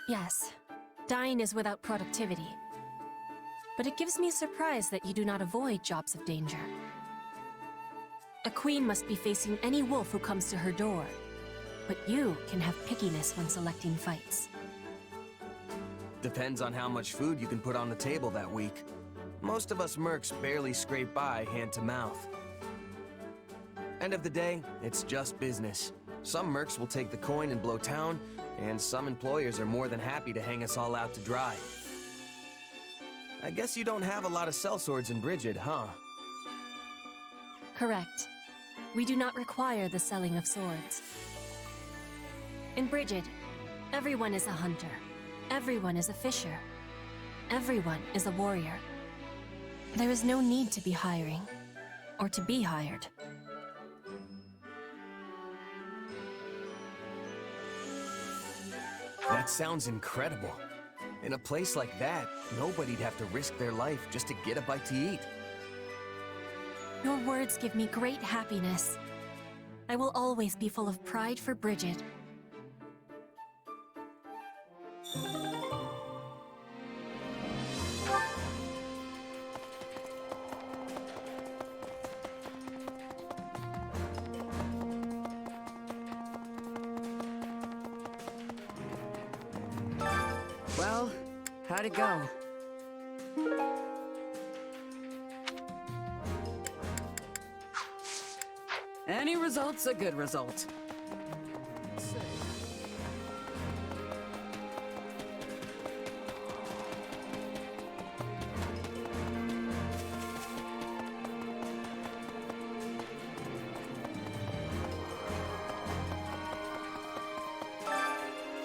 Yes, dying is without productivity. But it gives me surprise that you do not avoid jobs of danger. A queen must be facing any wolf who comes to her door. But you can have pickiness when selecting fights. Depends on how much food you can put on the table that week. Most of us mercs barely scrape by hand to mouth. End of the day, it's just business. Some mercs will take the coin and blow town, and some employers are more than happy to hang us all out to dry. I guess you don't have a lot of sellswords in Brigid, huh? Correct. We do not require the selling of swords. In Brigid, everyone is a hunter. Everyone is a fisher. Everyone is a warrior. There is no need to be hiring, or to be hired. That sounds incredible. In a place like that, nobody'd have to risk their life just to get a bite to eat. Your words give me great happiness. I will always be full of pride for Brigid. Well, how'd it go? Any result's a good result.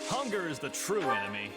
Hunger is the true enemy.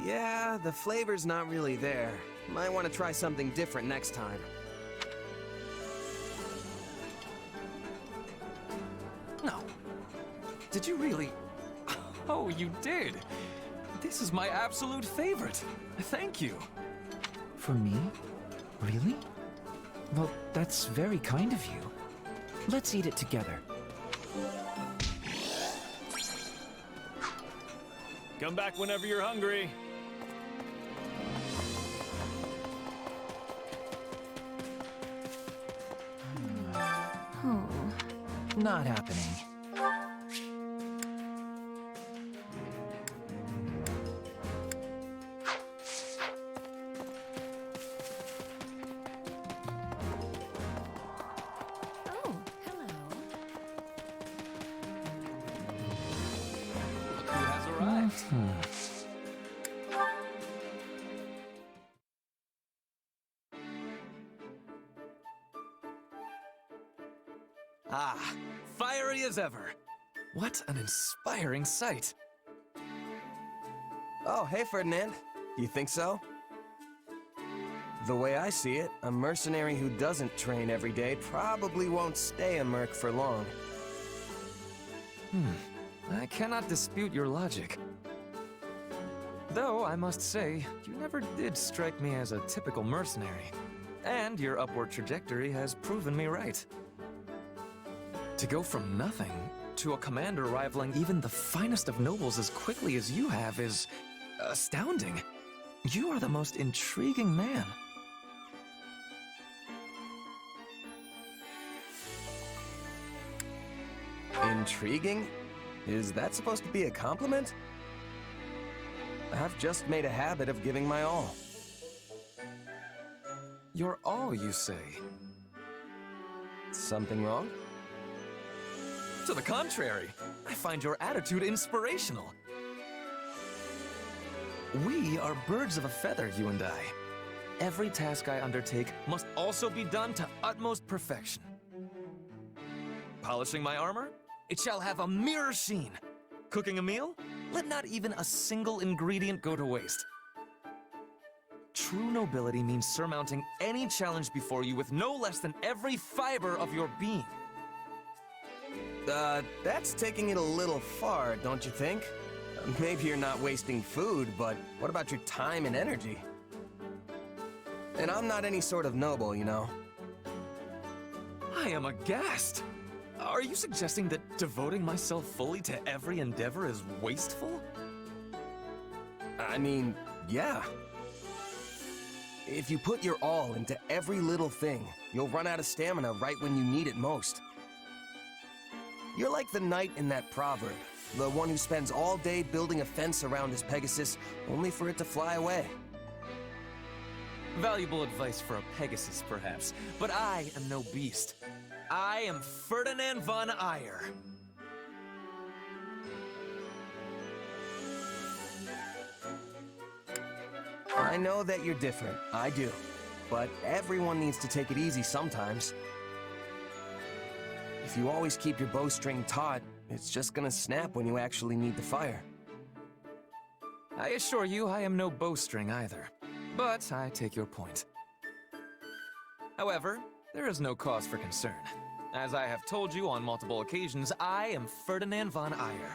Yeah, the flavor's not really there. Might want to try something different next time. No. Did you really? Oh, you did. This is my absolute favorite. Thank you. For me? Really? Well, that's very kind of you. Let's eat it together. Come back whenever you're hungry. Not happening. Oh, hello. Look who has arrived. Ah, fiery as ever. What an inspiring sight. Oh, hey, Ferdinand. You think so? The way I see it, a mercenary who doesn't train every day probably won't stay a merc for long. I cannot dispute your logic. Though, I must say, you never did strike me as a typical mercenary. And your upward trajectory has proven me right. To go from nothing to a commander rivaling even the finest of nobles as quickly as you have is astounding. You are the most intriguing man. Intriguing? Is that supposed to be a compliment? I've just made a habit of giving my all. Your all, you say? Something wrong? To the contrary, I find your attitude inspirational. We are birds of a feather, you and I. Every task I undertake must also be done to utmost perfection. Polishing my armor? It shall have a mirror sheen. Cooking a meal? Let not even a single ingredient go to waste. True nobility means surmounting any challenge before you with no less than every fiber of your being. That's taking it a little far, don't you think? Maybe you're not wasting food, but what about your time and energy? And I'm not any sort of noble, you know. I am aghast. Are you suggesting that devoting myself fully to every endeavor is wasteful? I mean, yeah. If you put your all into every little thing, you'll run out of stamina right when you need it most. You're like the knight in that proverb, the one who spends all day building a fence around his Pegasus, only for it to fly away. Valuable advice for a Pegasus, perhaps, but I am no beast. I am Ferdinand von Aegir. I know that you're different, I do. But everyone needs to take it easy sometimes. If you always keep your bowstring taut, it's just gonna snap when you actually need the fire. I assure you I am no bowstring either, but I take your point. However, there is no cause for concern. As I have told you on multiple occasions, I am Ferdinand von Aegir.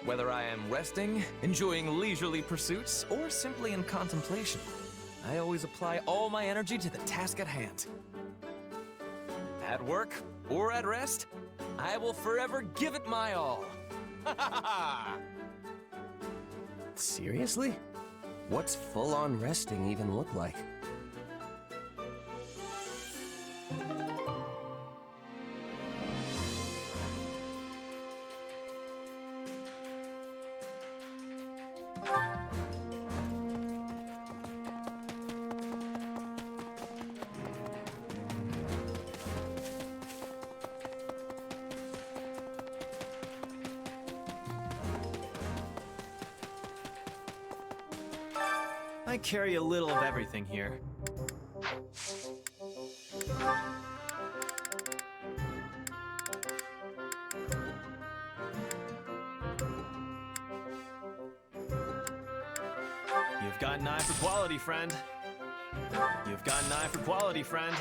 Whether I am resting, enjoying leisurely pursuits, or simply in contemplation, I always apply all my energy to the task at hand. At work or at rest, I will forever give it my all. Ha ha ha! Seriously? What's full-on resting even look like? I carry a little of everything here. You've got an eye for quality, friend. You've got an eye for quality, friend.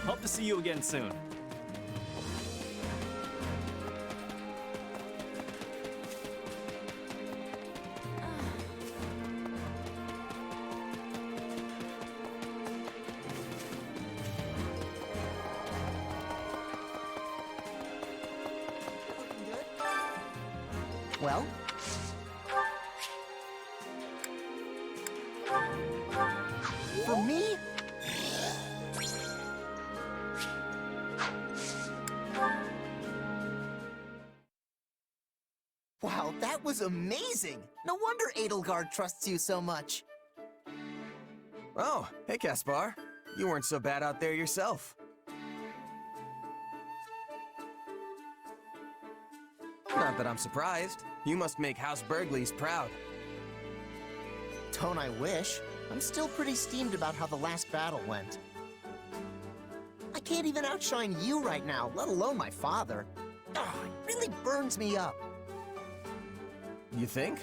Hope to see you again soon. Well? For me? Wow, that was amazing! No wonder Edelgard trusts you so much. Oh, hey Caspar. You weren't so bad out there yourself. Not that I'm surprised. You must make House Burgleys proud. Don't I wish? I'm still pretty steamed about how the last battle went. I can't even outshine you right now, let alone my father. Ugh, it really burns me up. You think?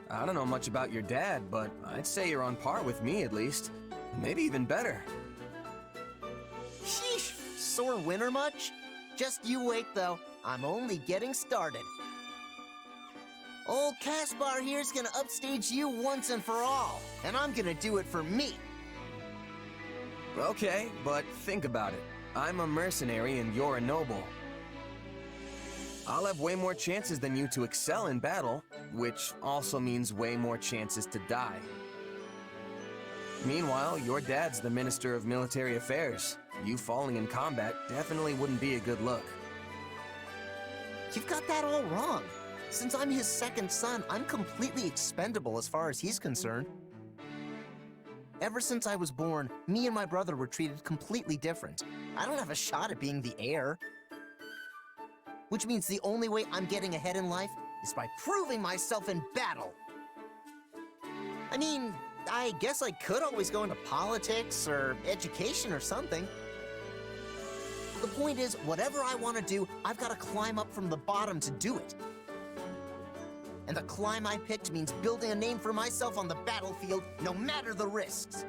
I don't know much about your dad, but I'd say you're on par with me at least. Maybe even better. Sheesh, sore winner much? Just you wait though, I'm only getting started. Old Caspar here's gonna upstage you once and for all, and I'm gonna do it for me. Okay, but think about it. I'm a mercenary and you're a noble. I'll have way more chances than you to excel in battle, which also means way more chances to die. Meanwhile, your dad's the Minister of Military Affairs. You falling in combat definitely wouldn't be a good look. You've got that all wrong. Since I'm his second son, I'm completely expendable as far as he's concerned. Ever since I was born, me and my brother were treated completely different. I don't have a shot at being the heir. Which means the only way I'm getting ahead in life is by proving myself in battle. I mean, I guess I could always go into politics or education or something. The point is, whatever I want to do, I've got to climb up from the bottom to do it. And the climb I picked means building a name for myself on the battlefield, no matter the risks.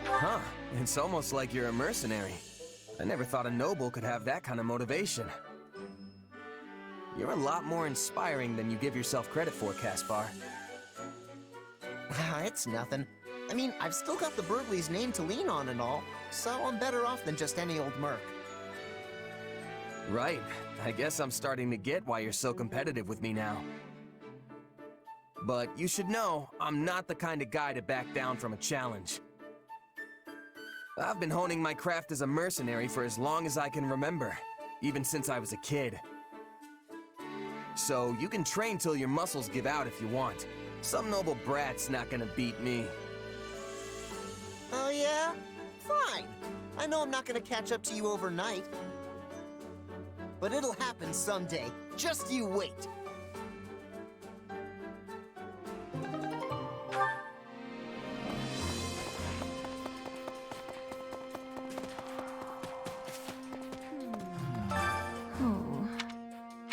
Huh, it's almost like you're a mercenary. I never thought a noble could have that kind of motivation. You're a lot more inspiring than you give yourself credit for, Caspar. It's nothing. I mean, I've still got the Burgleys' name to lean on and all, so I'm better off than just any old merc. Right. I guess I'm starting to get why you're so competitive with me now. But you should know, I'm not the kind of guy to back down from a challenge. I've been honing my craft as a mercenary for as long as I can remember, even since I was a kid. So you can train till your muscles give out if you want. Some noble brat's not gonna beat me. Oh yeah? Fine. I know I'm not gonna catch up to you overnight. But it'll happen someday. Just you wait.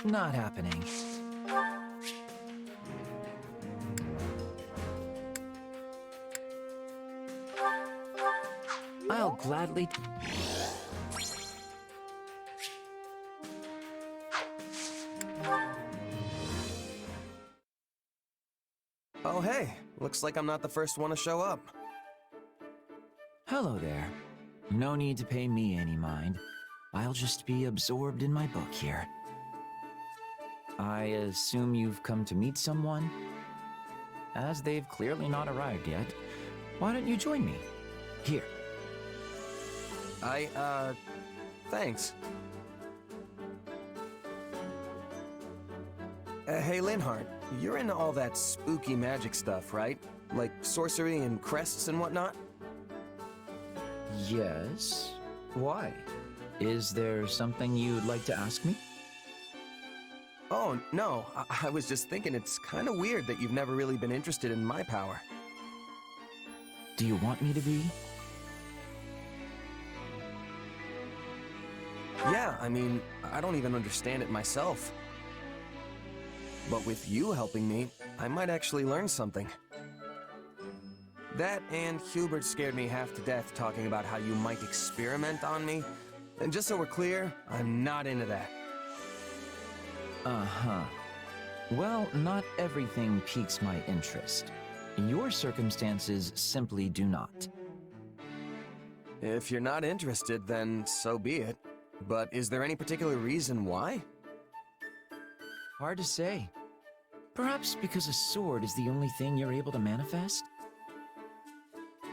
Not happening. I'll gladly... Oh hey, looks like I'm not the first one to show up. Hello there. No need to pay me any mind. I'll just be absorbed in my book here. I assume you've come to meet someone? As they've clearly not arrived yet, why don't you join me? Here. Thanks. Hey, Linhardt, you're into all that spooky magic stuff, right? Like sorcery and crests and whatnot? Yes. Why? Is there something you'd like to ask me? Oh, no. I was just thinking it's kind of weird that you've never really been interested in my power. Do you want me to be? Yeah, I mean, I don't even understand it myself. But with you helping me, I might actually learn something. That and Hubert scared me half to death talking about how you might experiment on me. And just so we're clear, I'm not into that. Uh-huh. Well, not everything piques my interest. Your circumstances simply do not. If you're not interested, then so be it. But is there any particular reason why? Hard to say. Perhaps because a sword is the only thing you're able to manifest?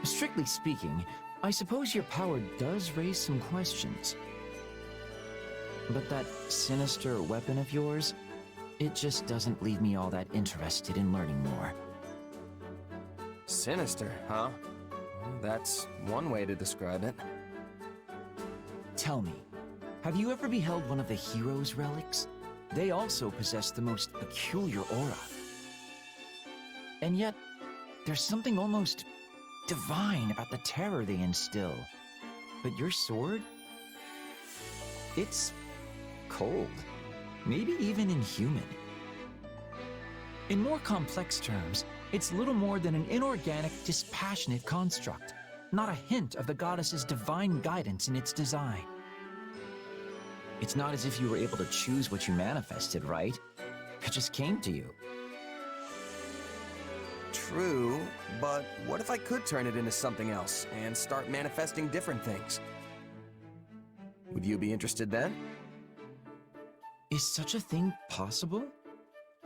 Strictly speaking, I suppose your power does raise some questions. But that sinister weapon of yours, it just doesn't leave me all that interested in learning more. Sinister, huh? Well, that's one way to describe it. Tell me, have you ever beheld one of the hero's relics? They also possess the most peculiar aura. And yet, there's something almost divine about the terror they instill. But your sword? It's cold. Maybe even inhuman. In more complex terms, it's little more than an inorganic, dispassionate construct, not a hint of the goddess's divine guidance in its design. It's not as if you were able to choose what you manifested, right? It just came to you. True, but what if I could turn it into something else and start manifesting different things? Would you be interested then? Is such a thing possible?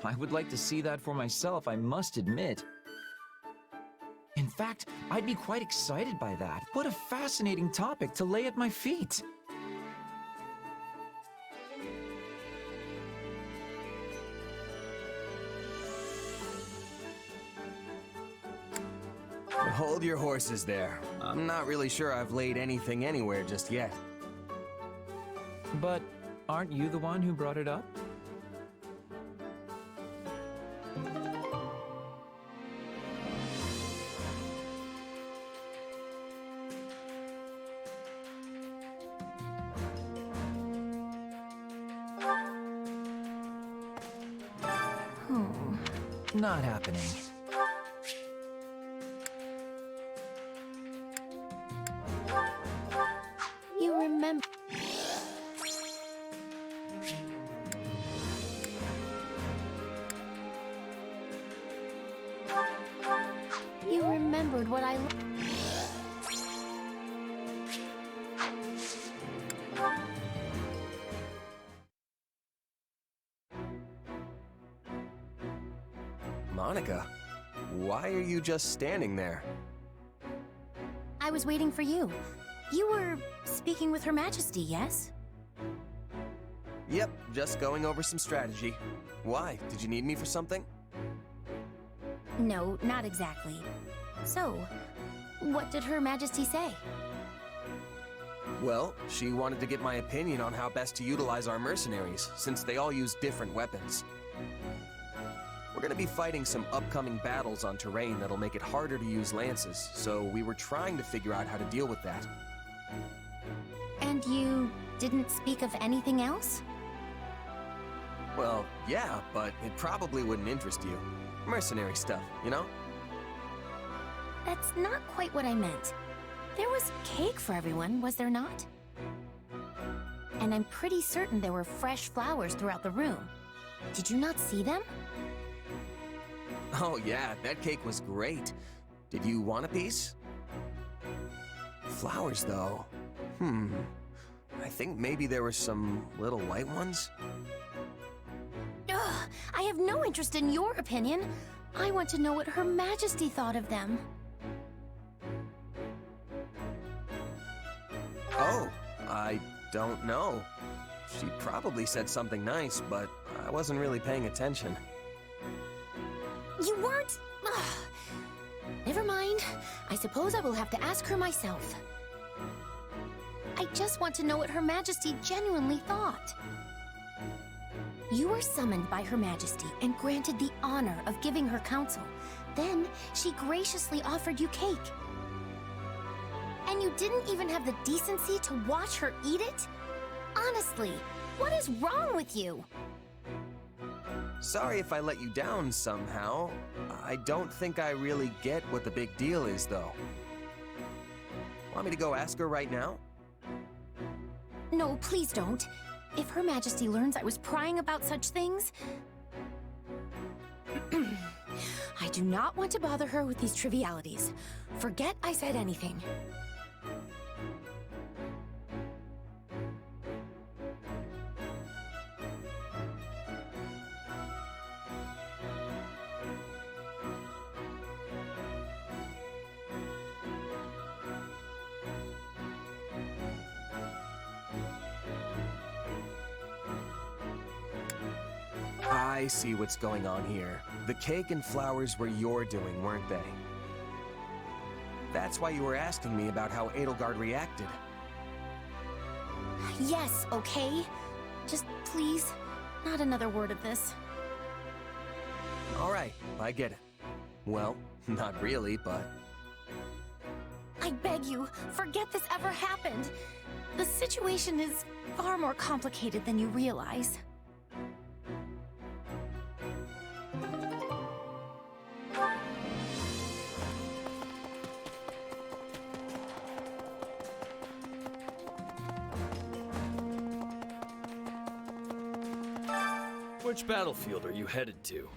I would like to see that for myself, I must admit. In fact, I'd be quite excited by that. What a fascinating topic to lay at my feet. Hold your horses there. I'm not really sure I've laid anything anywhere just yet. But aren't you the one who brought it up? Not happening. You remember... You remembered what I... Monica, why are you just standing there? I was waiting for you. You were speaking with Her Majesty, yes? Yep, just going over some strategy. Why? Did you need me for something? No, not exactly. So, what did Her Majesty say? Well, she wanted to get my opinion on how best to utilize our mercenaries, since they all use different weapons. We're gonna be fighting some upcoming battles on terrain that'll make it harder to use lances, so we were trying to figure out how to deal with that. And you didn't speak of anything else? Well, yeah, but it probably wouldn't interest you. Mercenary stuff, you know? That's not quite what I meant. There was cake for everyone, was there not? And I'm pretty certain there were fresh flowers throughout the room. Did you not see them? Oh yeah, that cake was great. Did you want a piece? Flowers, though. I think maybe there were some little white ones? Ugh, I have no interest in your opinion. I want to know what Her Majesty thought of them. Oh, I don't know. She probably said something nice, but I wasn't really paying attention. You weren't? Ugh. Never mind. I suppose I will have to ask her myself. I just want to know what Her Majesty genuinely thought. You were summoned by Her Majesty and granted the honor of giving her counsel. Then, she graciously offered you cake. And you didn't even have the decency to watch her eat it? Honestly, what is wrong with you? Sorry if I let you down somehow. I don't think I really get what the big deal is, though. Want me to go ask her right now? No, please don't. If Her Majesty learns I was prying about such things... I do not want to bother her with these trivialities. Forget I said anything. I see what's going on here. The cake and flowers were your doing, weren't they? That's why you were asking me about how Edelgard reacted. Yes, okay? Just please, not another word of this. All right, I get it. Well, not really, but... I beg you, forget this ever happened. The situation is far more complicated than you realize. Which battlefield are you headed to?